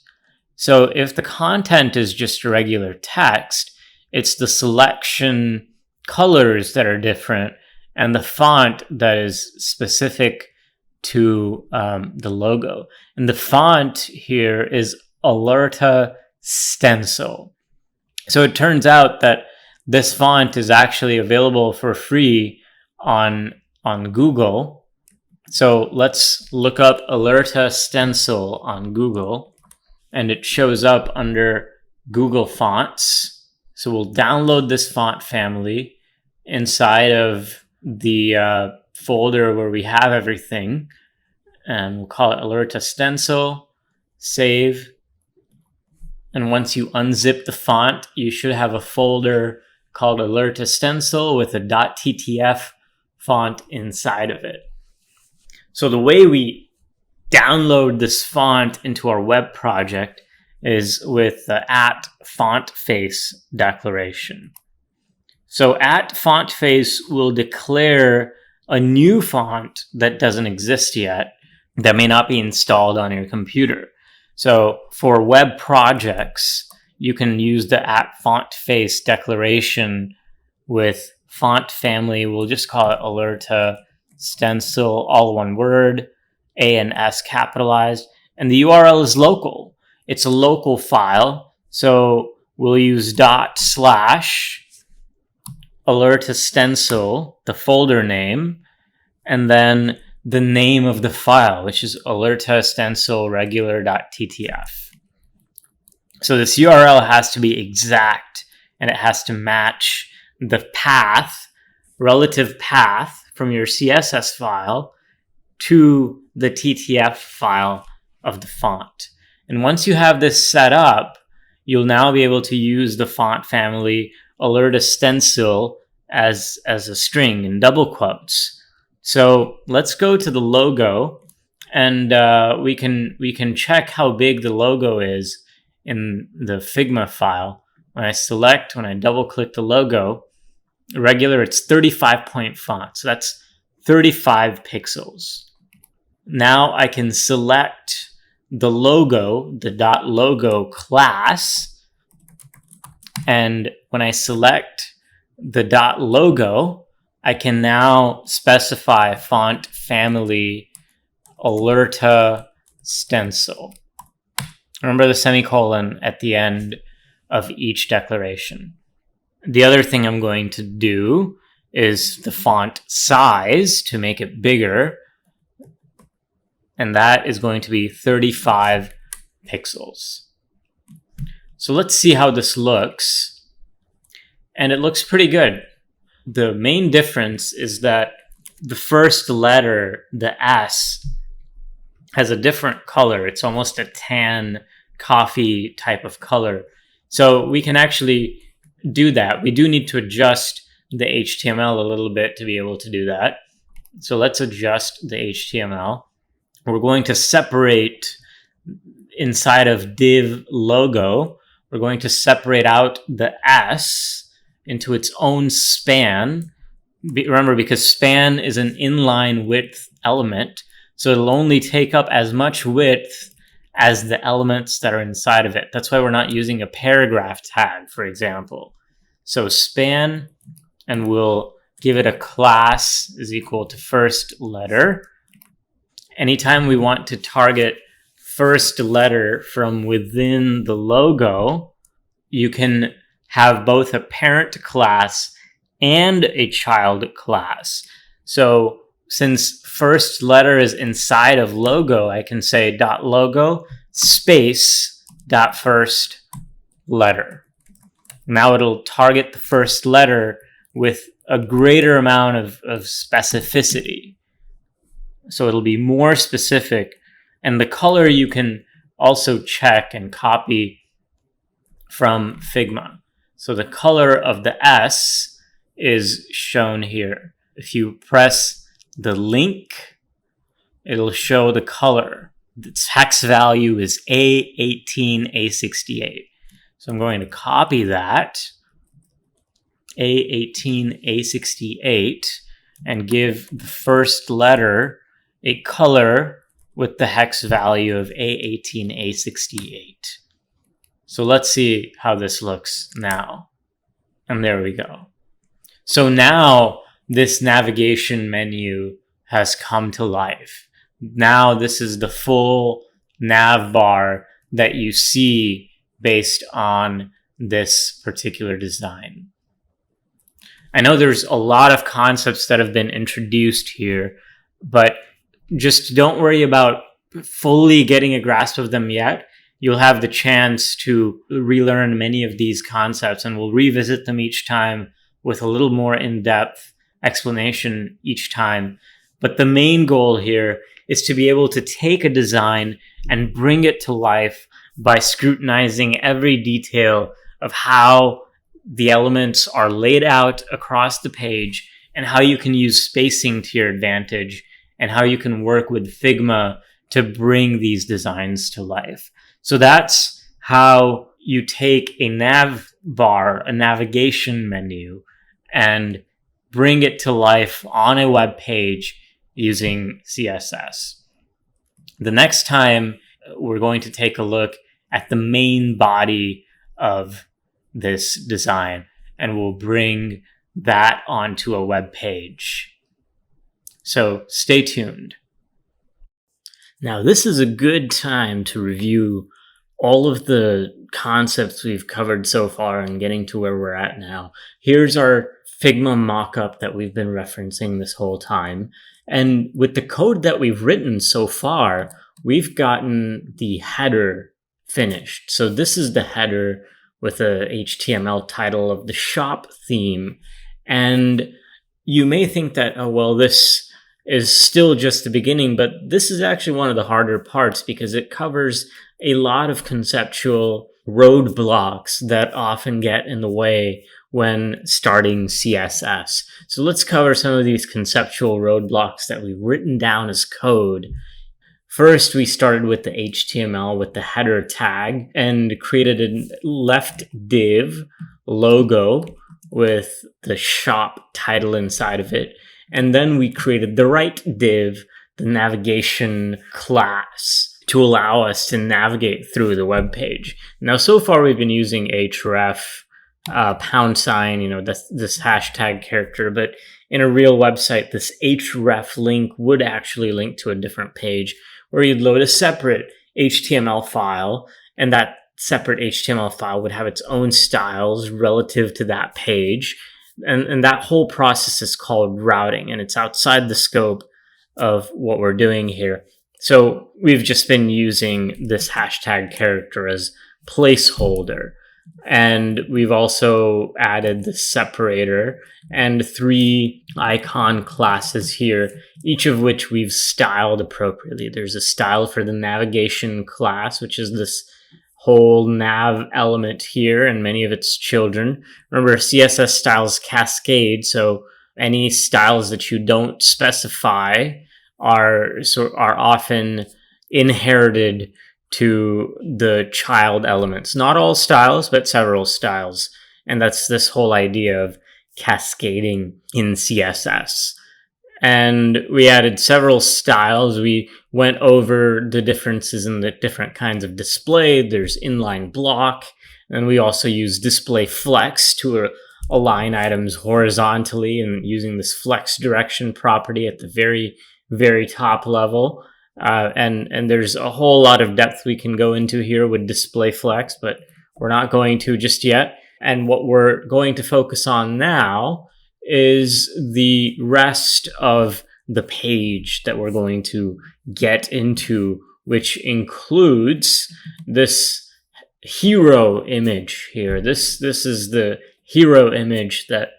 So if the content is just regular text, it's the selection colors that are different and the font that is specific to the logo. And the font here is Alerta Stencil. So it turns out that this font is actually available for free on Google. So let's look up Alerta Stencil on Google, and it shows up under Google Fonts. So we'll download this font family inside of the folder where we have everything, and we'll call it Alerta Stencil, save. And once you unzip the font, you should have a folder called Alerta Stencil with a .ttf font inside of it. So the way we download this font into our web project is with the @fontface declaration. So @fontface will declare a new font that doesn't exist yet, that may not be installed on your computer. So for web projects, you can use the @fontface declaration with font family. We'll just call it Alerta Stencil, all one word, A and S capitalized, and the URL is local. It's a local file, so we'll use // Alerta stencil, the folder name, and then the name of the file, which is alerta stencil regular.ttf. So this URL has to be exact, and it has to match the path, relative path from your CSS file to the TTF file of the font. And once you have this set up, you'll now be able to use the font family alerta stencil as a string in double quotes. So let's go to the logo, and we can check how big the logo is in the Figma file. When I double click the logo, regular, it's 35-point font. So that's 35 pixels. Now I can select the logo, the .logo class. And when I select the .logo, I can now specify font family alerta stencil. Remember the semicolon at the end of each declaration. The other thing I'm going to do is the font size to make it bigger, and that is going to be 35 pixels. So let's see how this looks. And it looks pretty good. The main difference is that the first letter, the S, has a different color. It's almost a tan coffee type of color. So we can actually do that. We do need to adjust the HTML a little bit to be able to do that. So let's adjust the HTML. We're going to separate inside of div logo. We're going to separate out the S into its own span. Remember, because span is an inline width element, so it'll only take up as much width as the elements that are inside of it. That's why we're not using a paragraph tag, for example. So span, and we'll give it a class is equal to first letter. Anytime we want to target first letter from within the logo, you can have both a parent class and a child class. So since first letter is inside of logo, I can say .logo space .first letter. Now it'll target the first letter with a greater amount of specificity. So it'll be more specific. And the color you can also check and copy from Figma. So the color of the S is shown here. If you press the link, it'll show the color. Its hex value is A18, A68. So I'm going to copy that, A18, A68, and give the first letter a color with the hex value of A18, A68. So let's see how this looks now. And there we go. So now this navigation menu has come to life. Now this is the full nav bar that you see based on this particular design. I know there's a lot of concepts that have been introduced here, but just don't worry about fully getting a grasp of them yet. You'll have the chance to relearn many of these concepts, and we'll revisit them each time with a little more in-depth explanation each time. But the main goal here is to be able to take a design and bring it to life by scrutinizing every detail of how the elements are laid out across the page and how you can use spacing to your advantage and how you can work with Figma to bring these designs to life. So that's how you take a nav bar, a navigation menu, and bring it to life on a web page using CSS. The next time, we're going to take a look at the main body of this design, and we'll bring that onto a web page. So stay tuned. Now, this is a good time to review all of the concepts we've covered so far and getting to where we're at now. Here's our Figma mockup that we've been referencing this whole time. And with the code that we've written so far, we've gotten the header finished. So this is the header with a HTML title of the shop theme. And you may think that, oh, well, this is still just the beginning, but this is actually one of the harder parts because it covers a lot of conceptual roadblocks that often get in the way when starting CSS. So let's cover some of these conceptual roadblocks that we've written down as code. First, we started with the HTML with the header tag and created a left div logo with the shop title inside of it. And then we created the right div, the navigation class, to allow us to navigate through the web page. Now, so far we've been using href, $, this hashtag character, but in a real website, this href link would actually link to a different page where you'd load a separate HTML file, and that separate HTML file would have its own styles relative to that page. And that whole process is called routing, and it's outside the scope of what we're doing here. So we've just been using this hashtag character as placeholder. And we've also added the separator and 3 icon classes here, each of which we've styled appropriately. There's a style for the navigation class, which is this whole nav element here and many of its children. Remember, CSS styles cascade, so any styles that you don't specify are often inherited to the child elements. Not all styles, but several styles. And that's this whole idea of cascading in CSS. And we added several styles. We went over the differences in the different kinds of display. There's inline block. And we also use display flex to align items horizontally and using this flex direction property at the very, very top level. And there's a whole lot of depth we can go into here with display flex, but we're not going to just yet. And what we're going to focus on now is the rest of the page that we're going to get into, which includes this hero image here. This is the hero image that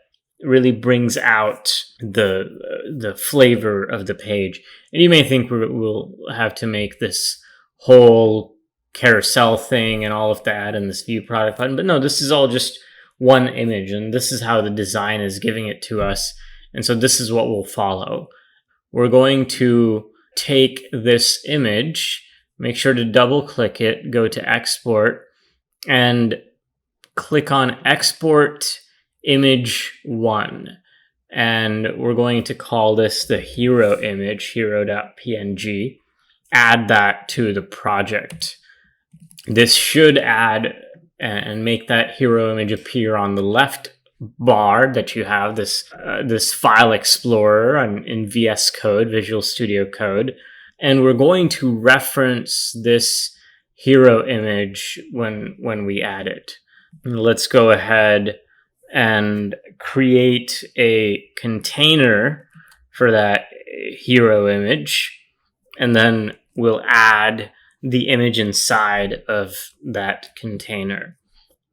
really brings out the flavor of the page. And you may think we'll have to make this whole carousel thing and all of that and this view product button, but no, this is all just one image, and this is how the design is giving it to us. And so this is what we'll follow. We're going to take this image, make sure to double click it, go to export, and click on export image 1. And we're going to call this the hero image, hero.png. Add that to the project. This should add and make that hero image appear on the left bar that you have, this file explorer in VS Code, Visual Studio Code. And we're going to reference this hero image when we add it. Let's go ahead and create a container for that hero image, and then we'll add the image inside of that container.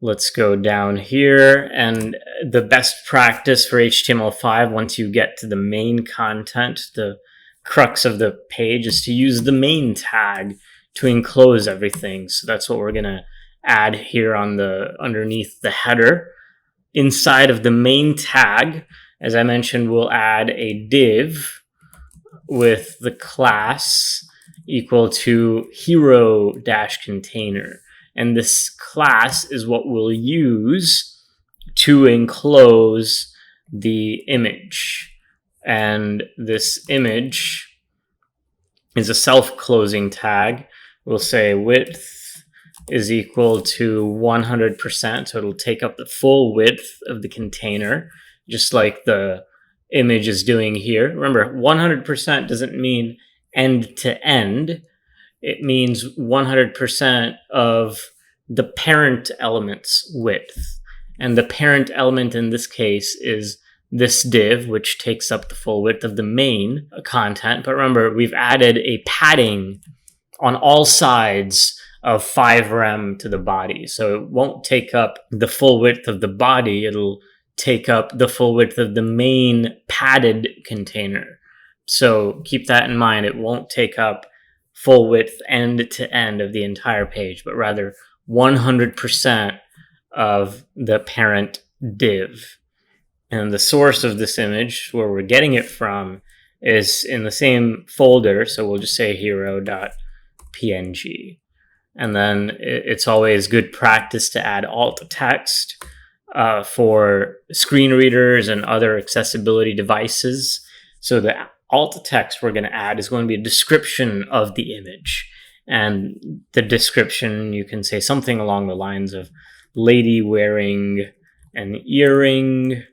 Let's go down here, and the best practice for HTML5, once you get to the main content, the crux of the page, is to use the main tag to enclose everything. So that's what we're going to add here on underneath the header. Inside of the main tag, as I mentioned, we'll add a div with the class equal to hero-container. And this class is what we'll use to enclose the image. And this image is a self-closing tag. We'll say width is equal to 100%, so it'll take up the full width of the container, just like the image is doing here. Remember, 100% doesn't mean end to end. It means 100% of the parent element's width. And the parent element in this case is this div, which takes up the full width of the main content. But remember, we've added a padding on all sides of 5 rem to the body. So it won't take up the full width of the body. It'll take up the full width of the main padded container. So keep that in mind. It won't take up full width end to end of the entire page, but rather 100% of the parent div. And the source of this image, where we're getting it from, is in the same folder. So we'll just say hero.png. And then it's always good practice to add alt text for screen readers and other accessibility devices. So the alt text we're going to add is going to be a description of the image. And the description, you can say something along the lines of lady wearing an earring,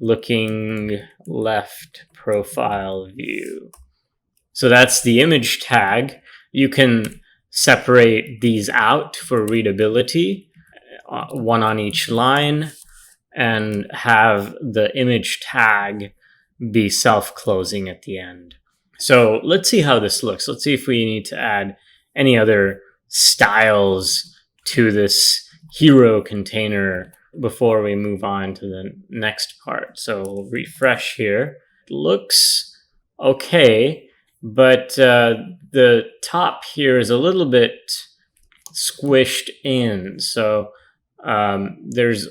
looking left profile view. So that's the image tag. You can separate these out for readability, one on each line, and have the image tag be self-closing at the end. So let's see how this looks. Let's see if we need to add any other styles to this hero container before we move on to the next part. So we'll refresh here. It looks okay, but the top here is a little bit squished in. So there's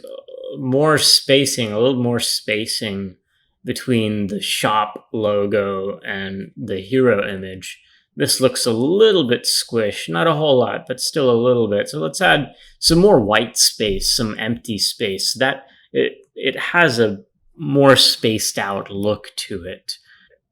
more spacing, a little more spacing between the shop logo and the hero image. This looks a little bit squished, not a whole lot, but still a little bit. So let's add some more white space, some empty space. That it has a more spaced out look to it.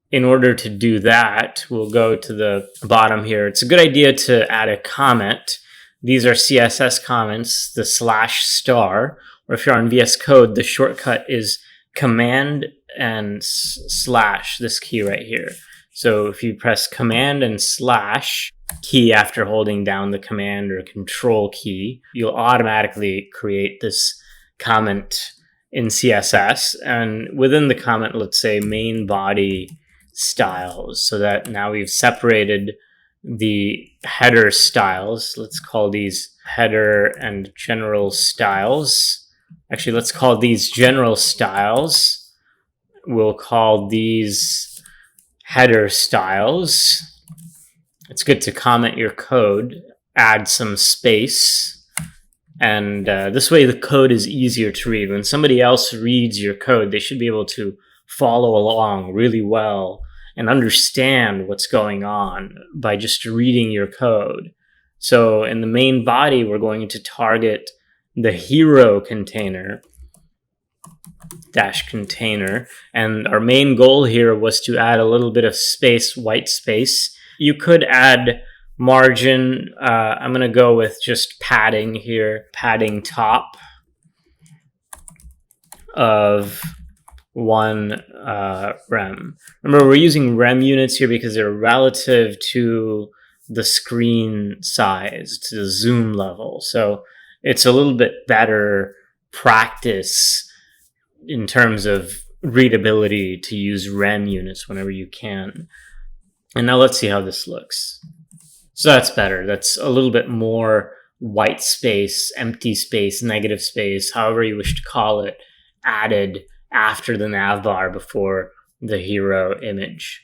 In order to do that, we'll go to the bottom here. It's a good idea to add a comment. These are CSS comments, the /*, or if you're on VS Code, the shortcut is Command and / this key right here. So if you press Command and / key after holding down the Command or Control key, you'll automatically create this comment in CSS. And within the comment, let's say main body styles, so that now we've separated the header styles. Let's call these header and general styles. Actually, let's call these general styles. We'll call these header styles. It's good to comment your code, add some space, and this way the code is easier to read. When somebody else reads your code, they should be able to follow along really well and understand what's going on by just reading your code. So in the main body, we're going to target the hero container, -container, and our main goal here was to add a little bit of space, white space. You could add margin. I'm going to go with just padding here, padding top of 1 rem. Remember, we're using rem units here because they're relative to the screen size, to the zoom level. So it's a little bit better practice in terms of readability to use rem units whenever you can. And now let's see how this looks. So that's better. That's a little bit more white space, empty space, negative space, however you wish to call it, added after the navbar before the hero image.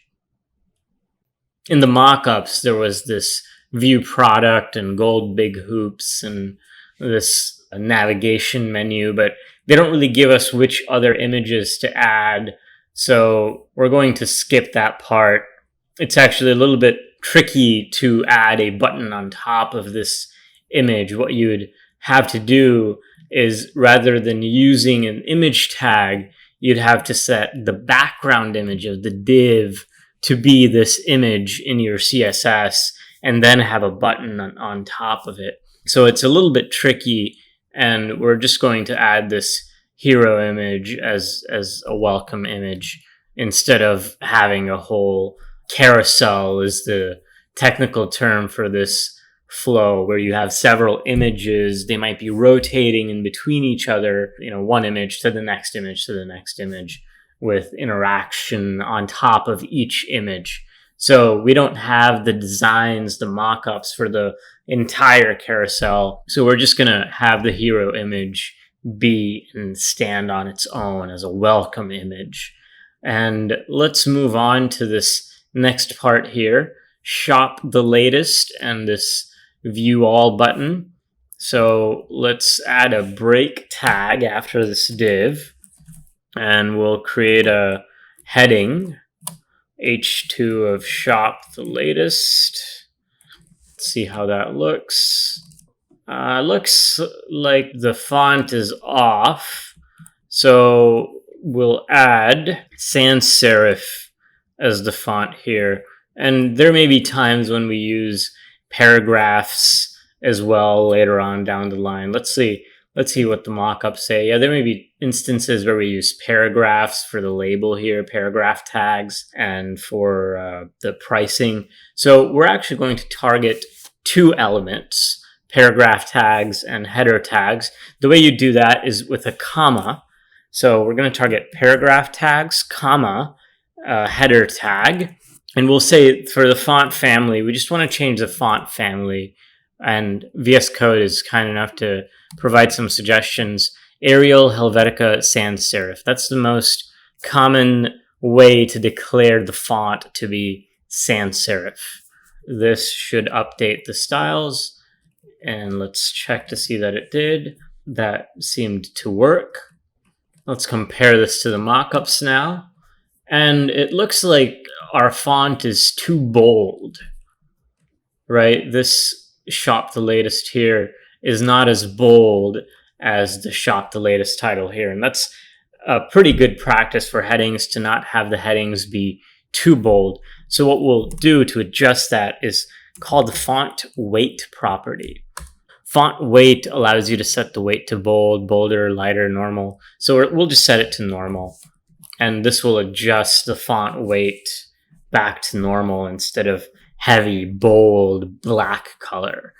In the mockups, there was this view product and gold big hoops and this navigation menu, but they don't really give us which other images to add. So we're going to skip that part. It's actually a little bit tricky to add a button on top of this image. What you would have to do is, rather than using an image tag, you'd have to set the background image of the div to be this image in your CSS and then have a button on top of it. So it's a little bit tricky, and we're just going to add this hero image as a welcome image instead of having a whole carousel, is the technical term for this flow, where you have several images. They might be rotating in between each other, one image to the next image to the next image. with interaction on top of each image. So we don't have the designs, the mock-ups for the entire carousel. So we're just going to have the hero image be and stand on its own as a welcome image. And let's move on to this next part here. Shop the latest and this view all button. So let's add a break tag after this div, and we'll create a heading, h2 of shop the latest. Let's see how that looks. Looks like the font is off, so we'll add sans serif as the font here. And there may be times when we use paragraphs as well later on down the line. Let's see what the mockups say. Yeah, there may be instances where we use paragraphs for the label here, paragraph tags, and for the pricing. So we're actually going to target two elements, paragraph tags and header tags. The way you do that is with a comma. So we're going to target paragraph tags, comma, header tag. And we'll say for the font family, we just want to change the font family. And VS Code is kind enough to provide some suggestions. Arial, Helvetica, sans serif. That's the most common way to declare the font to be sans serif. This should update the styles. And let's check to see that it did. That seemed to work. Let's compare this to the mockups now. And it looks like our font is too bold, right? This shop the latest here is not as bold as the shop the latest title here. And that's a pretty good practice for headings, to not have the headings be too bold. So what we'll do to adjust that is called the font weight property. Font weight allows you to set the weight to bold, bolder, lighter, normal. So we'll just set it to normal. And this will adjust the font weight back to normal instead of heavy, bold, black color.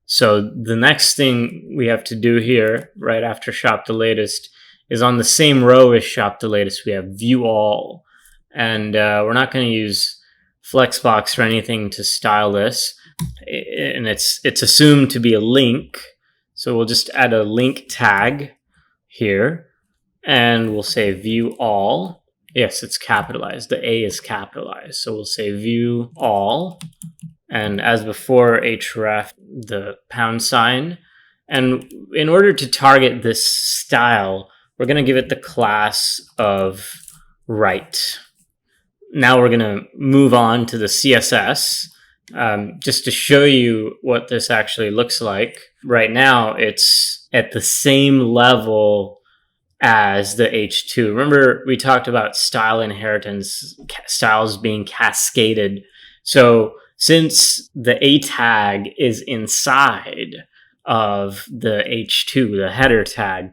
So the next thing we have to do here, right after shop the latest, is on the same row as shop the latest, we have view all. And we're not going to use Flexbox or anything to style this. And it's assumed to be a link. So we'll just add a link tag here. And we'll say view all. Yes, it's capitalized. The A is capitalized. So we'll say view all. And as before, href, the pound sign. And in order to target this style, we're going to give it the class of right. Now we're going to move on to the CSS. Just to show you what this actually looks like. Right now, it's at the same level as the H2. Remember, we talked about style inheritance, styles being cascaded. So since the A tag is inside of the H2, the header tag,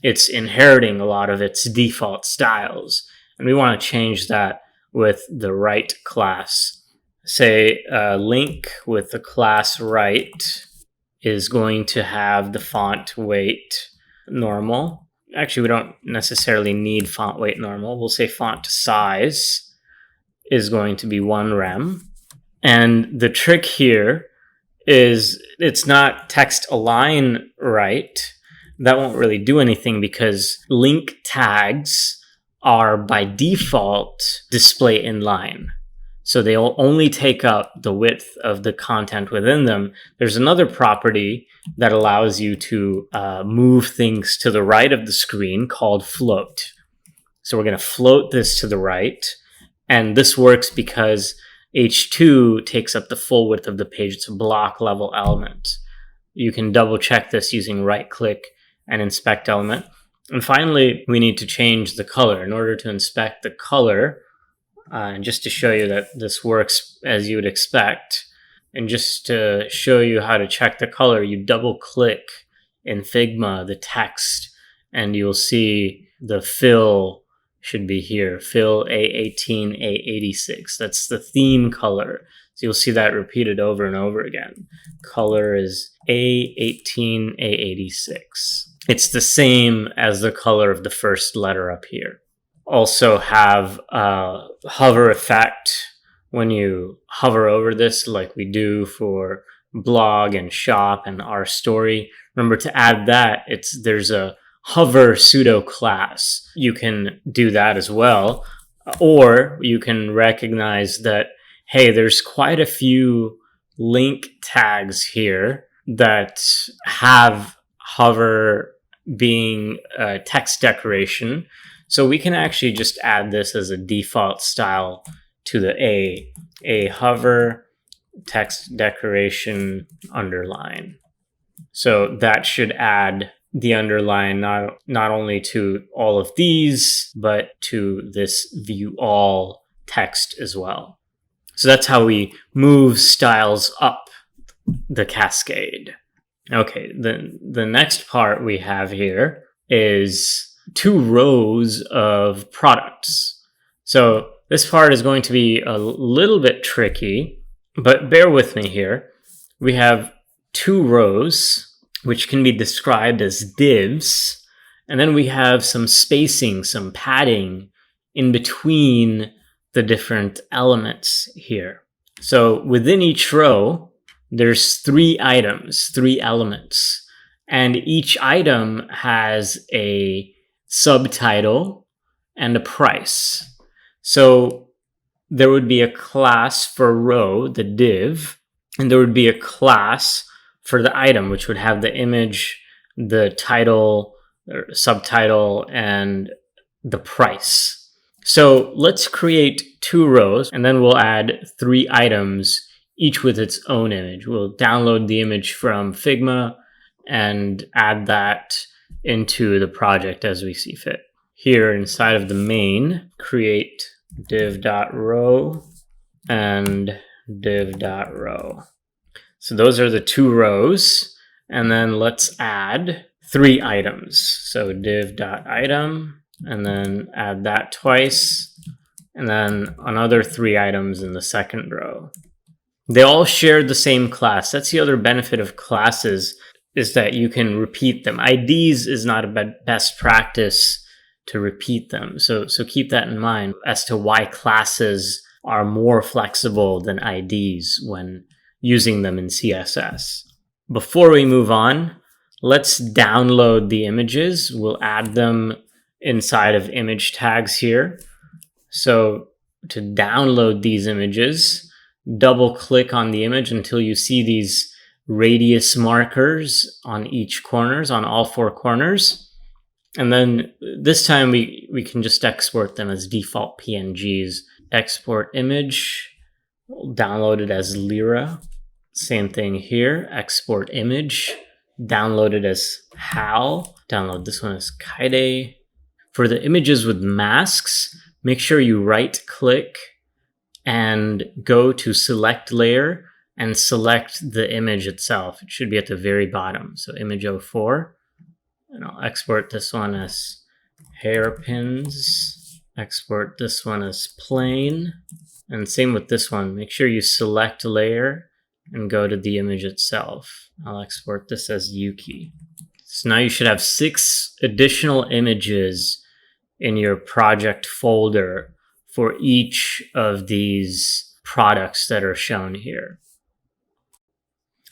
it's inheriting a lot of its default styles. And we want to change that with the right class. Say link with the class right is going to have the font weight normal. Actually, we don't necessarily need font weight normal. We'll say font size is going to be 1 rem. And the trick here is it's not text align right. That won't really do anything because link tags are by default display inline. So they'll only take up the width of the content within them. There's another property that allows you to move things to the right of the screen called float. So we're going to float this to the right. And this works because H2 takes up the full width of the page. It's a block level element. You can double check this using right click and inspect element. And finally, we need to change the color. In order to inspect the color, and just to show you that this works as you would expect, and just to show you how to check the color, you double click in Figma the text, and you'll see the fill should be here, fill A18, A86. That's the theme color. So you'll see that repeated over and over again. Color is A18, A86. It's the same as the color of the first letter up here. also have a hover effect when you hover over this, like we do for blog and shop and our story. Remember to add that, there's a hover pseudo class. You can do that as well. Or you can recognize that, hey, there's quite a few link tags here that have hover being a text decoration. So we can actually just add this as a default style to the a hover text decoration underline. So that should add the underline not only to all of these, but to this view all text as well. So that's how we move styles up the cascade. Okay, the next part we have here is 2 rows of products. So this part is going to be a little bit tricky, but bear with me here. We have 2 rows, which can be described as divs, and then we have some spacing, some padding in between the different elements here. So within each row, there's 3 items, 3 elements, and each item has a subtitle and a price. So there would be a class for row, the div, and there would be a class for the item, which would have the image, the title, or subtitle, and the price. So let's create 2 rows, and then we'll add 3 items, each with its own image. We'll download the image from Figma and add that into the project as we see fit. Here inside of the main, create div.row and div.row. So those are the 2 rows. And then let's add 3 items. So div.item, and then add that twice, and then another 3 items in the second row. They all share the same class. That's the other benefit of classes, is that you can repeat them. IDs is not a best practice to repeat them. So keep that in mind as to why classes are more flexible than IDs when using them in CSS. Before we move on, let's download the images. We'll add them inside of image tags here. So to download these images, double click on the image until you see these radius markers on each corners, on all 4 corners. And then this time we can just export them as default PNGs. Export image, we'll download it as Lira. Same thing here, export image, download it as HAL. Download this one as Kaide. For the images with masks, make sure you right click and go to select layer and select the image itself. It should be at the very bottom. So image 04, and I'll export this one as hairpins, export this one as plain, and same with this one. Make sure you select layer and go to the image itself. I'll export this as Yuki. So now you should have 6 additional images in your project folder for each of these products that are shown here.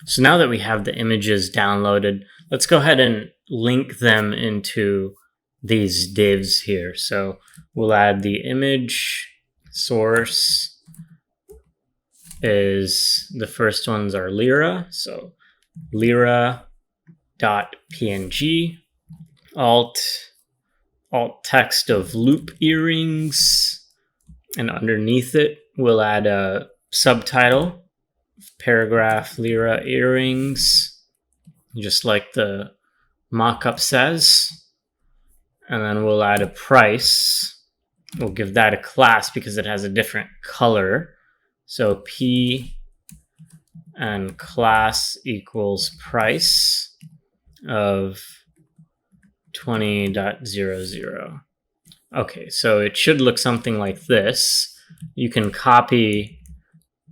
So now that we have the images downloaded, let's go ahead and link them into these divs here. So we'll add the image source is, the first ones are Lira. So Lira.png, alt text of loop earrings, and underneath it we'll add a subtitle, paragraph Lira earrings, just like the mockup says. And then we'll add a price. We'll give that a class because it has a different color. So P and class equals price of 20.00. Okay, so it should look something like this. You can copy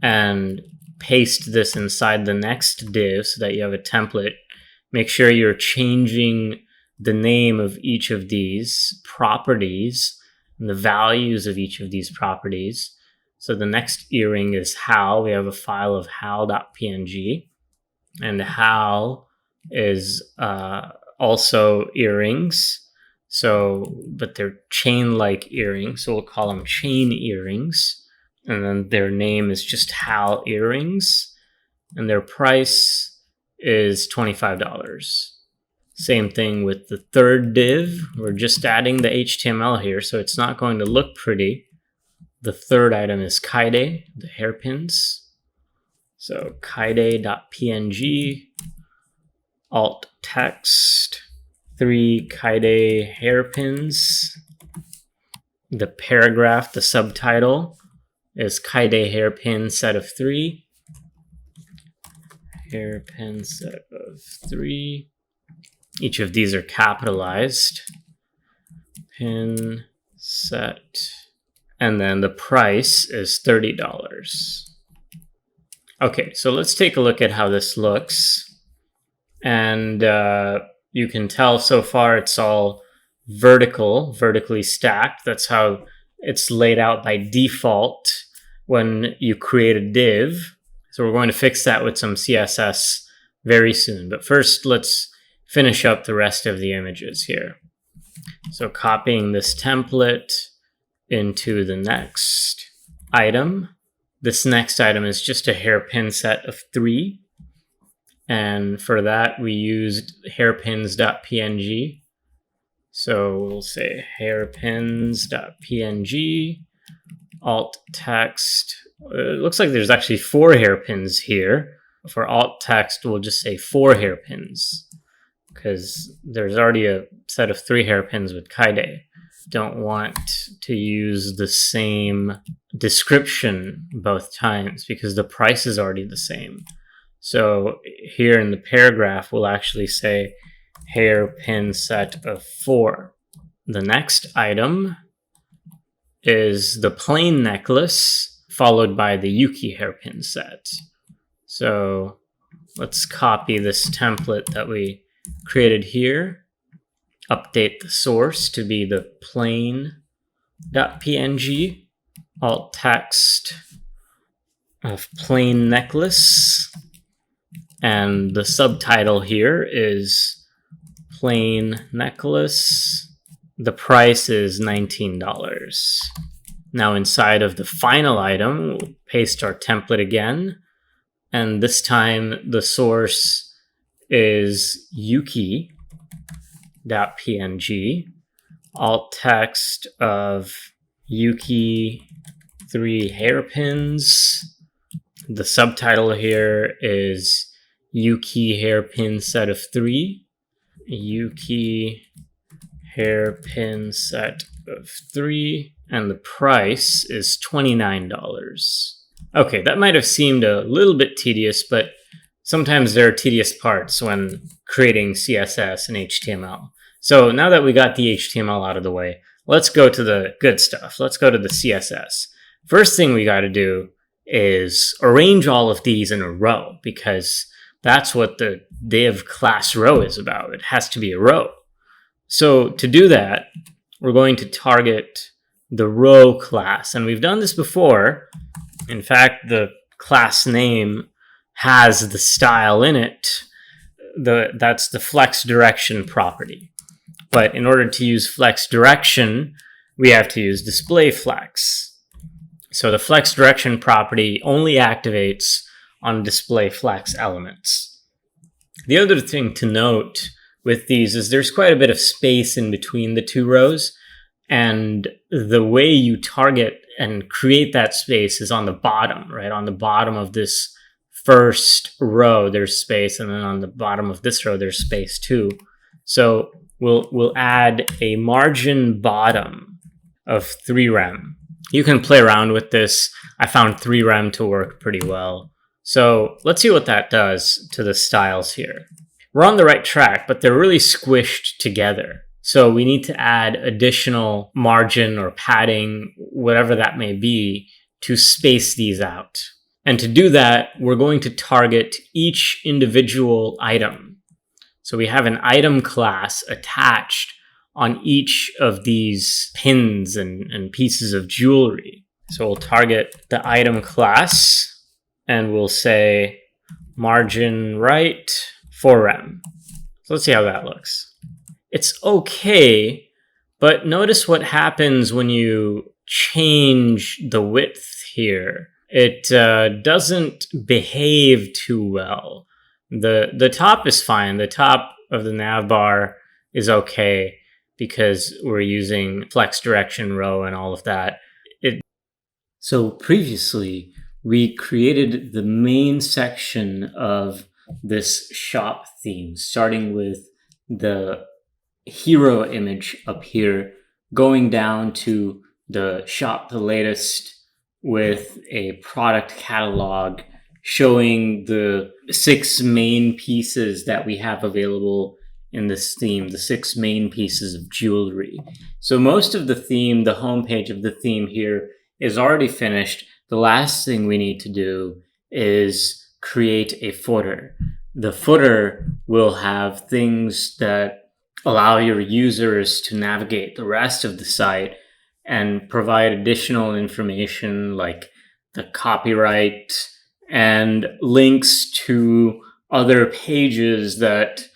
and paste this inside the next div so that you have a template. Make sure you're changing the name of each of these properties. and the values of each of these properties. So the next earring is hal. We have a file of hal.png, and hal is also earrings. So, but they're chain-like earrings, so we'll call them chain earrings. And then their name is just hal earrings, and their price is $25. Same thing with the third div. We're just adding the HTML here, so it's not going to look pretty. The third item is kaide, the hairpins. So kaide.png, alt text, 3 kaide hairpins. The paragraph, the subtitle, is kaide hairpin set of 3. Hairpin set of 3. Each of these are capitalized. Pin set. And then the price is $30. Okay, so let's take a look at how this looks. And you can tell so far it's all vertically stacked. That's how it's laid out by default when you create a div. So we're going to fix that with some CSS very soon. But first, let's finish up the rest of the images here. So copying this template into the next item. This next item is just a hairpin set of 3. And for that, we used hairpins.png. So we'll say hairpins.png, alt text. It looks like there's actually 4 hairpins here. For alt text, we'll just say 4 hairpins, because there's already a set of 3 hairpins with kaide. Don't want to use the same description both times because the price is already the same. So here in the paragraph, we'll actually say hairpin set of 4. The next item is the plain necklace, followed by the Yuki hairpin set. So let's copy this template that we created here, update the source to be the plain.png, alt text of plain necklace, and the subtitle here is plain necklace. The price is $19. Now inside of the final item, we'll paste our template again, and this time the source is yuki.png, alt text of Yuki 3 hairpins. The subtitle here is Yuki hairpin set of 3. Yuki hairpin set of 3. And the price is $29. Okay, that might have seemed a little bit tedious, but sometimes there are tedious parts when creating CSS and HTML. So now that we got the HTML out of the way, let's go to the good stuff. Let's go to the CSS. First thing we got to do is arrange all of these in a row, because that's what the div class row is about. It has to be a row. So to do that, we're going to target the row class. And we've done this before. In fact, the class name has the style in it. That's the flex direction property. But in order to use flex direction, we have to use display flex. So the flex direction property only activates on display flex elements. The other thing to note with these is there's quite a bit of space in between the 2 rows, and the way you target and create that space is on the bottom, right? On the bottom of this first row, there's space, and then on the bottom of this row, there's space too. So we'll add a margin bottom of 3 rem. You can play around with this. I found 3 rem to work pretty well. So let's see what that does to the styles here. We're on the right track, but they're really squished together. So we need to add additional margin or padding, whatever that may be, to space these out. And to do that, we're going to target each individual item. So we have an item class attached on each of these pins and pieces of jewelry. So we'll target the item class and we'll say margin right 4rem. So let's see how that looks. It's okay, but notice what happens when you change the width here. It doesn't behave too well. The top is fine. The top of the nav bar is okay because we're using flex direction row and all of that. So previously, we created the main section of this shop theme, starting with the hero image up here, going down to the shop the latest with a product catalog showing the 6 main pieces that we have available in this theme, the 6 main pieces of jewelry. So most of the theme, the homepage of the theme here, is already finished. The last thing we need to do is create a footer. The footer will have things that allow your users to navigate the rest of the site and provide additional information like the copyright and links to other pages that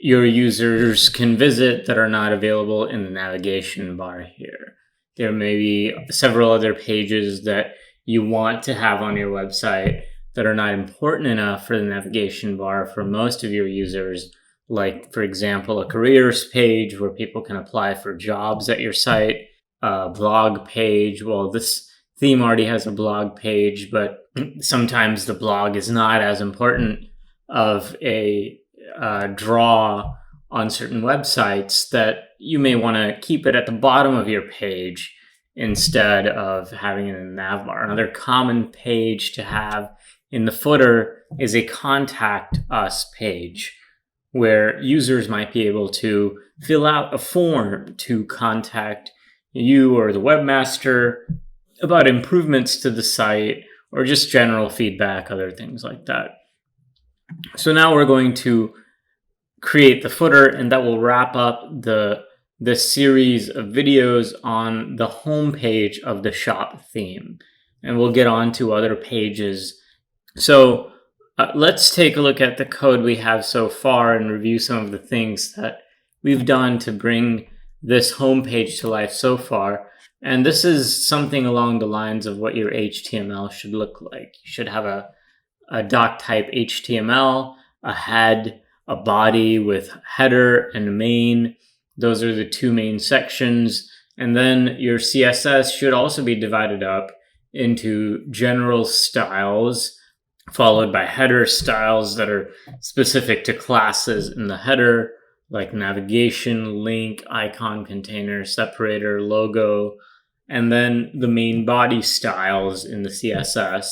your users can visit that are not available in the navigation bar here. There may be several other pages that you want to have on your website that are not important enough for the navigation bar for most of your users, like, for example, a careers page where people can apply for jobs at your site, a blog page. Well, this theme already has a blog page, but sometimes the blog is not as important of a draw on certain websites that you may want to keep it at the bottom of your page instead of having it in the nav bar. Another common page to have in the footer is a contact us page where users might be able to fill out a form to contact you or the webmaster about improvements to the site or just general feedback, other things like that. So now we're going to create the footer, and that will wrap up the series of videos on the home page of the shop theme. And we'll get on to other pages. So let's take a look at the code we have so far and review some of the things that we've done to bring this home page to life so far. And this is something along the lines of what your HTML should look like. You should have a doc type HTML, a head, a body with header and main. Those are the 2 main sections. And then your CSS should also be divided up into general styles, followed by header styles that are specific to classes in the header, like navigation, link, icon, container, separator, logo, and then the main body styles in the CSS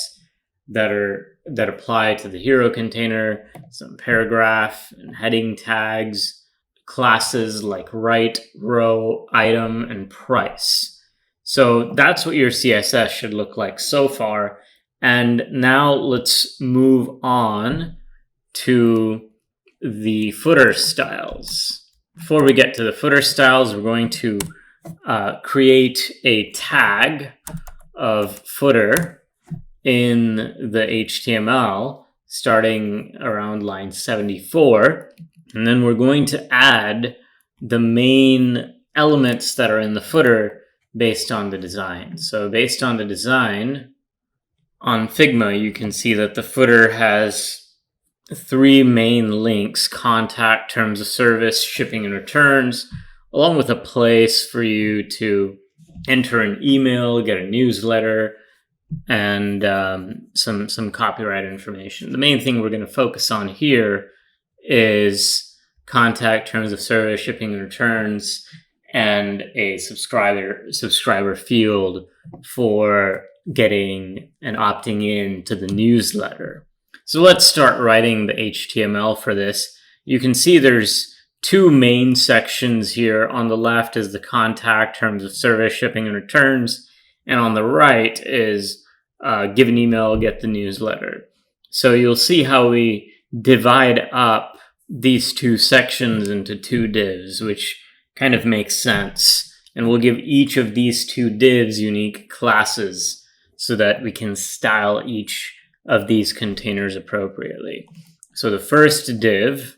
that apply to the hero container, some paragraph and heading tags, classes like right, row, item, and price. So that's what your CSS should look like so far. And now let's move on to the footer styles. Before we get to the footer styles, we're going to create a tag of footer in the HTML starting around line 74. And then we're going to add the main elements that are in the footer based on the design. So based on the design on Figma, you can see that the footer has 3 main links: contact, terms of service, shipping and returns, along with a place for you to enter an email, get a newsletter, and some copyright information. The main thing we're going to focus on here is contact, terms of service, shipping and returns, and a subscriber field for getting and opting in to the newsletter. So let's start writing the HTML for this. You can see there's 2 main sections here. On the left is the contact, terms of service, shipping and returns, and on the right is give an email, get the newsletter. So you'll see how we divide up these 2 sections into 2 divs, which kind of makes sense. And we'll give each of these two divs unique classes so that we can style each of these containers appropriately. So the first div,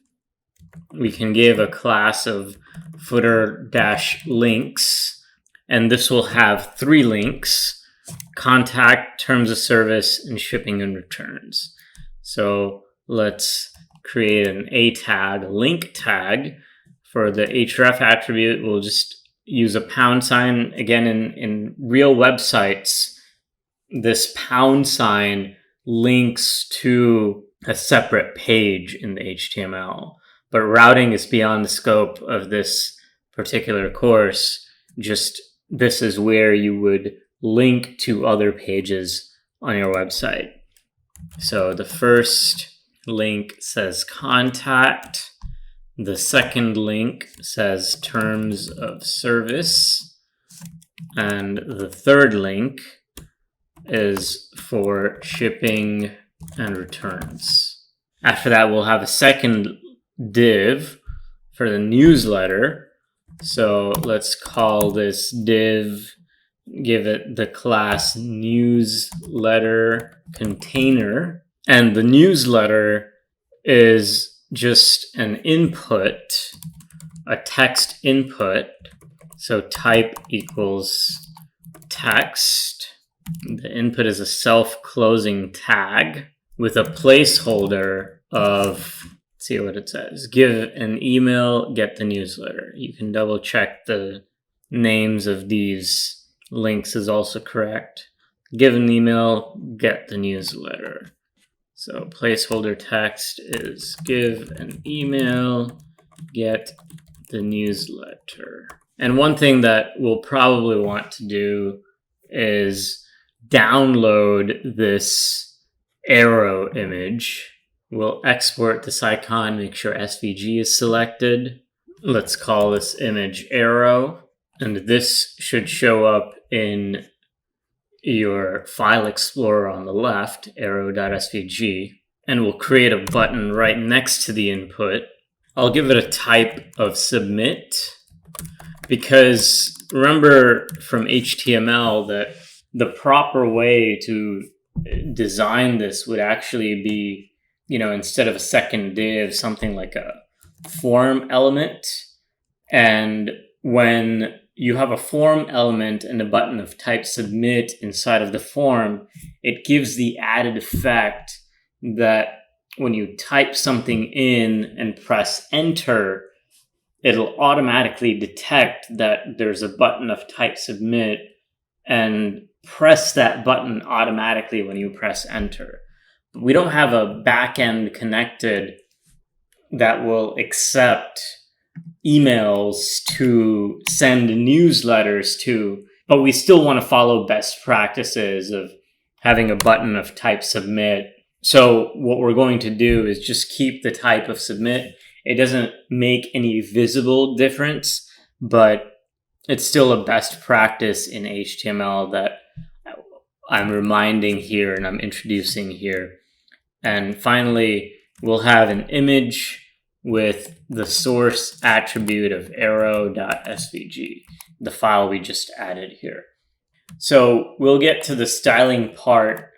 we can give a class of footer-links, and this will have 3 links: contact, terms of service, and shipping and returns. So let's create an A tag, a link tag. For the href attribute, we'll just use a £. Again, in real websites, this £, links to a separate page in the HTML. But routing is beyond the scope of this particular course. Just this is where you would link to other pages on your website. So the first link says contact. The second link says terms of service. And the third link is for shipping and returns. After that, we'll have a second div for the newsletter. So let's call this div, give it the class newsletter container. And the newsletter is just an input, a text input. So type equals text. The input is a self-closing tag with a placeholder of, let's see what it says, give an email, get the newsletter. You can double check the names of these links is also correct. Give an email, get the newsletter. So placeholder text is give an email, get the newsletter. And one thing that we'll probably want to do is download this arrow image. We'll export this icon, make sure SVG is selected. Let's call this image arrow. And this should show up in your file explorer on the left, arrow.svg. And we'll create a button right next to the input. I'll give it a type of submit, because remember from HTML that the proper way to design this would actually be, instead of a second div, something like a form element. And when you have a form element and a button of type submit inside of the form, it gives the added effect that when you type something in and press enter, it'll automatically detect that there's a button of type submit and press that button automatically when you press enter. But we don't have a backend connected that will accept emails to send newsletters to, but we still want to follow best practices of having a button of type submit. So what we're going to do is just keep the type of submit. It doesn't make any visible difference, but it's still a best practice in HTML that I'm reminding here and I'm introducing here. And finally, we'll have an image with the source attribute of arrow.svg, the file we just added here. So we'll get to the styling part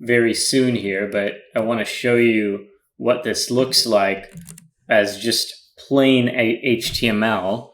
very soon here, but I want to show you what this looks like as just plain HTML.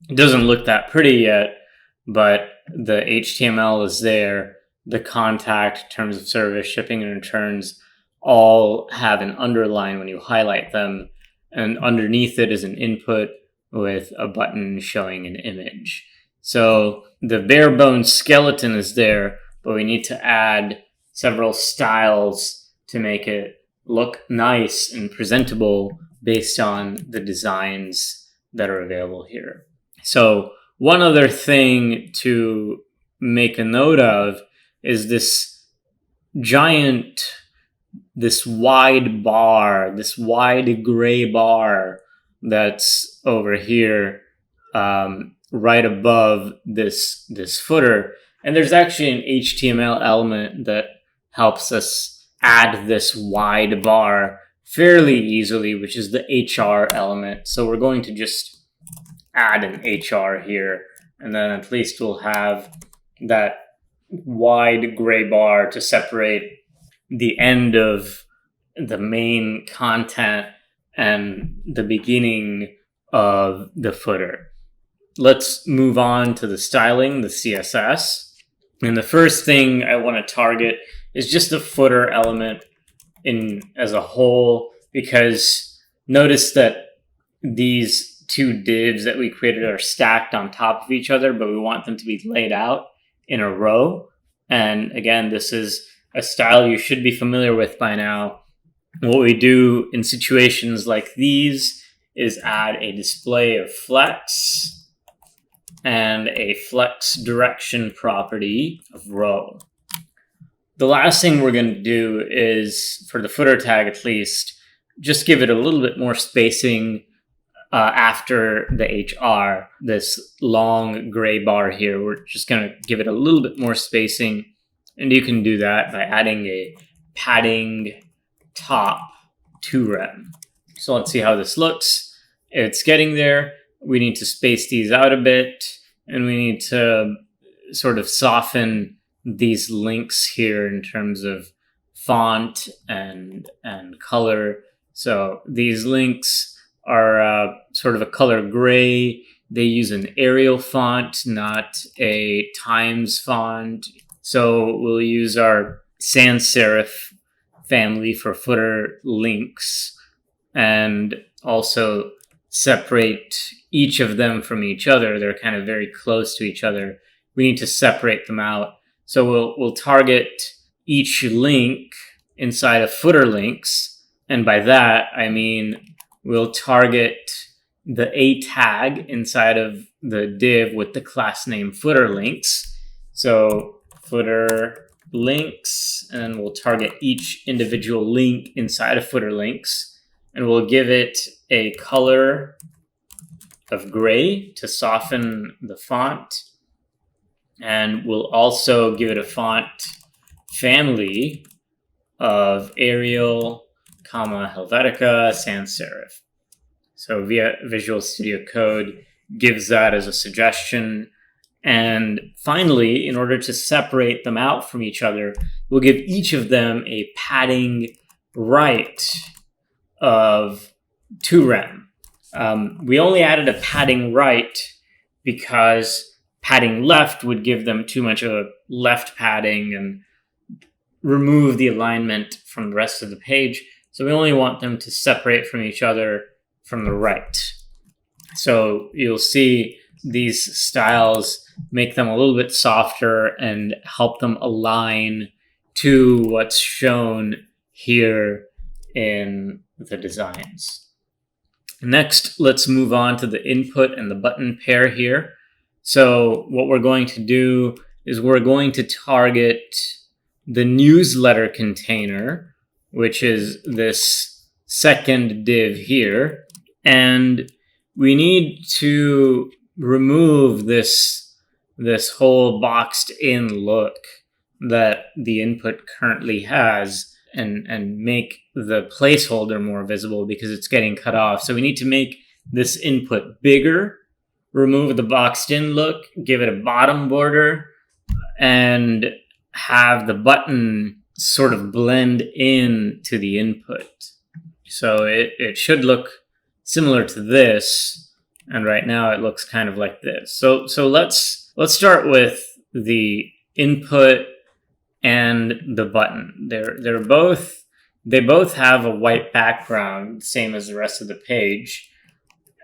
It doesn't look that pretty yet, but the HTML is there. The contact, terms of service, shipping and returns all have an underline when you highlight them. And underneath it is an input with a button showing an image. So the bare bones skeleton is there, but we need to add several styles to make it look nice and presentable based on the designs that are available here. So one other thing to make a note of is this wide bar, this wide gray bar that's over here right above this footer. And there's actually an HTML element that helps us add this wide bar fairly easily, which is the HR element. So we're going to just add an HR here, and then at least we'll have that wide gray bar to separate the end of the main content and the beginning of the footer. Let's move on to the styling, the CSS. And the first thing I want to target is just the footer element as a whole, because notice that these two divs that we created are stacked on top of each other, but we want them to be laid out in a row. And again, this is a style you should be familiar with by now. What we do in situations like these is add a display of flex and a flex direction property of row. The last thing we're going to do is, for the footer tag at least, just give it a little bit more spacing after the HR, this long gray bar here. We're just going to give it a little bit more spacing, and you can do that by adding a padding top 2rem. So let's see how this looks. It's getting there. We need to space these out a bit, and we need to sort of soften these links here in terms of font and color. So these links are sort of a color gray. They use an Arial font, not a Times font. So we'll use our sans serif family for footer links, and also separate each of them from each other. They're kind of very close to each other. We need to separate them out. So we'll target each link inside of footer links. And by that, I mean we'll target the A tag inside of the div with the class name footer links. So footer links, and we'll target each individual link inside of footer links. And we'll give it a color of gray to soften the font. And we'll also give it a font family of Arial, Helvetica, sans serif. So via Visual Studio Code gives that as a suggestion. And finally, in order to separate them out from each other, we'll give each of them a padding right of 2rem. We only added a padding right because padding left would give them too much of a left padding and remove the alignment from the rest of the page. So we only want them to separate from each other from the right. So you'll see these styles make them a little bit softer and help them align to what's shown here in the designs. Next, let's move on to the input and the button pair here. So what we're going to do is we're going to target the newsletter container, which is this second div here. And we need to remove this whole boxed in look that the input currently has and make the placeholder more visible because it's getting cut off. So we need to make this input bigger, remove the boxed in look, give it a bottom border, and have the button sort of blend in to the input. So it should look similar to this, and right now it looks kind of like this. So let's start with the input and the button. They both have a white background, same as the rest of the page,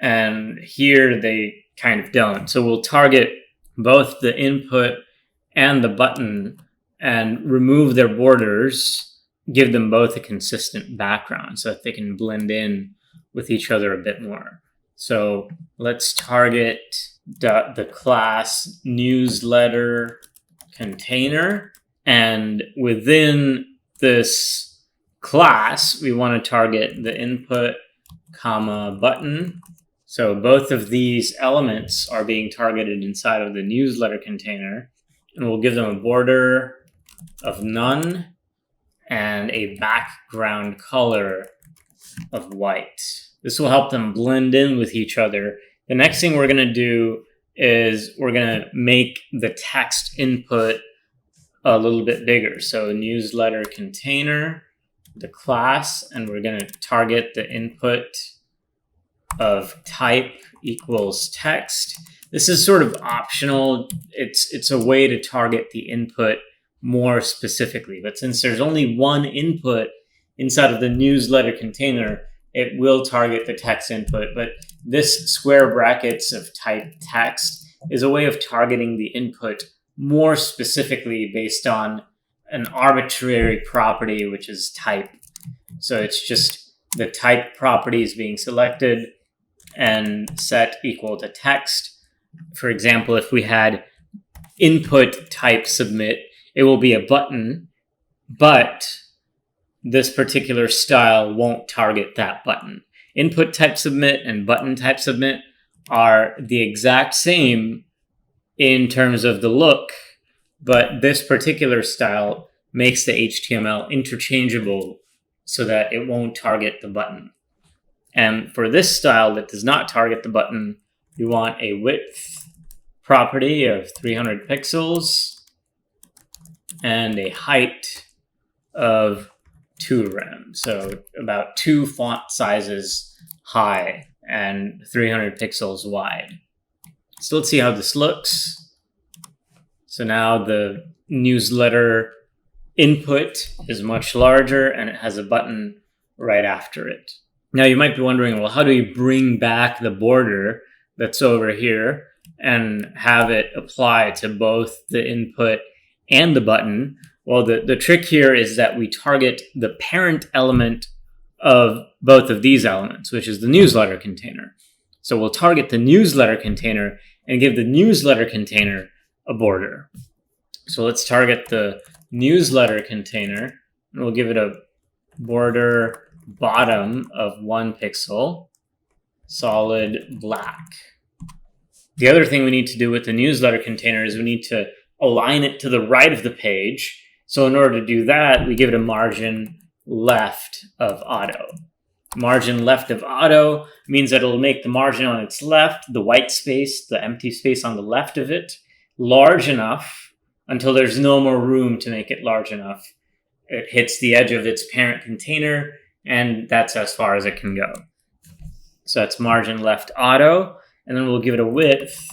and here they kind of don't. So we'll target both the input and the button and remove their borders, give them both a consistent background so that they can blend in with each other a bit more. So let's target the class newsletter container, and within this class we want to target the input button. So both of these elements are being targeted inside of the newsletter container, and we'll give them a border of none and a background color of white. This will help them blend in with each other. The next thing we're going to do is we're going to make the text input a little bit bigger. So newsletter container, the class, and we're going to target the input of type equals text. This is sort of optional. It's a way to target the input more specifically. But since there's only one input inside of the newsletter container, it will target the text input. But this square brackets of type text is a way of targeting the input more specifically based on an arbitrary property, which is type. So it's just the type property is being selected and set equal to text. For example, if we had input type submit, it will be a button, but this particular style won't target that button. Input type submit and button type submit are the exact same in terms of the look, but this particular style makes the HTML interchangeable so that it won't target the button. And for this style that does not target the button, you want a width property of 300 pixels and a height of 2 rem. So about 2 font sizes high and 300 pixels wide. So let's see how this looks. So now the newsletter input is much larger and it has a button right after it. Now you might be wondering, well, how do you bring back the border that's over here and have it apply to both the input and the button? Well, the trick here is that we target the parent element of both of these elements, which is the newsletter container. So we'll target the newsletter container and give the newsletter container a border. So let's target the newsletter container and we'll give it a border bottom of 1 pixel, solid black. The other thing we need to do with the newsletter container is we need to align it to the right of the page. So in order to do that, we give it a margin left of auto. Margin left of auto means that it'll make the margin on its left, the white space, the empty space on the left of it, large enough until there's no more room to make it large enough. It hits the edge of its parent container, and that's as far as it can go. So that's margin left auto, and then we'll give it a width.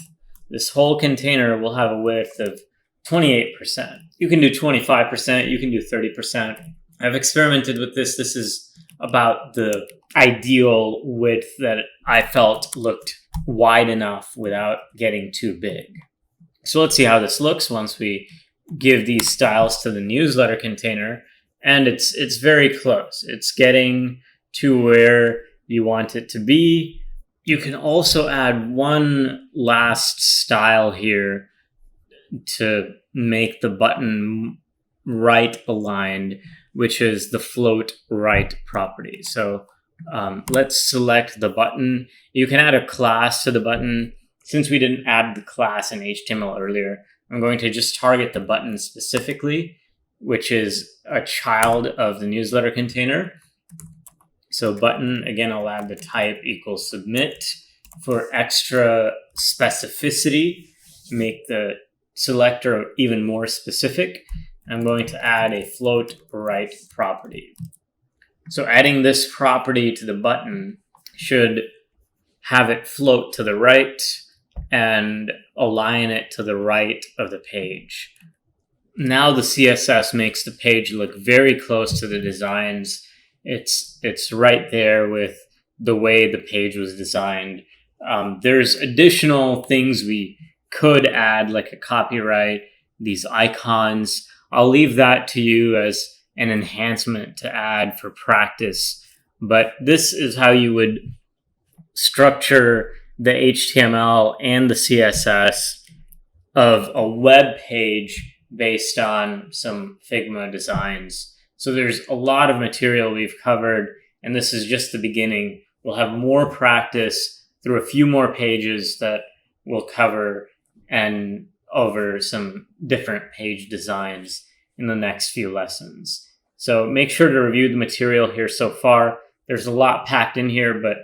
This whole container will have a width of 28%. You can do 25%, you can do 30%. I've experimented with this. This is about the ideal width that I felt looked wide enough without getting too big. So let's see how this looks once we give these styles to the newsletter container. And it's very close. It's getting to where you want it to be. You can also add one last style here to make the button right aligned, which is the float right property. So let's select the button. You can add a class to the button. Since we didn't add the class in HTML earlier, I'm going to just target the button specifically, which is a child of the newsletter container. So button, again, I'll add the type equals submit for extra specificity, make the selector even more specific. I'm going to add a float right property. So adding this property to the button should have it float to the right and align it to the right of the page. Now the CSS makes the page look very close to the designs. It's right there with the way the page was designed. There's additional things we could add, like a copyright, these icons. I'll leave that to you as an enhancement to add for practice. But this is how you would structure the HTML and the CSS of a web page based on some Figma designs. So there's a lot of material we've covered, and this is just the beginning. We'll have more practice through a few more pages that we'll cover and over some different page designs in the next few lessons. So make sure to review the material here so far. There's a lot packed in here, but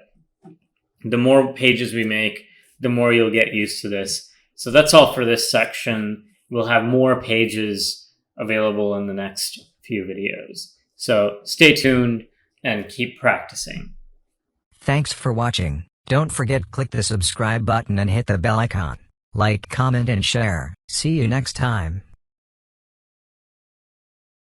the more pages we make, the more you'll get used to this. So that's all for this section. We'll have more pages available in the next few videos. So stay tuned and keep practicing. Thanks for watching. Don't forget click the subscribe button and hit the bell icon. Like, comment and share. See you next time.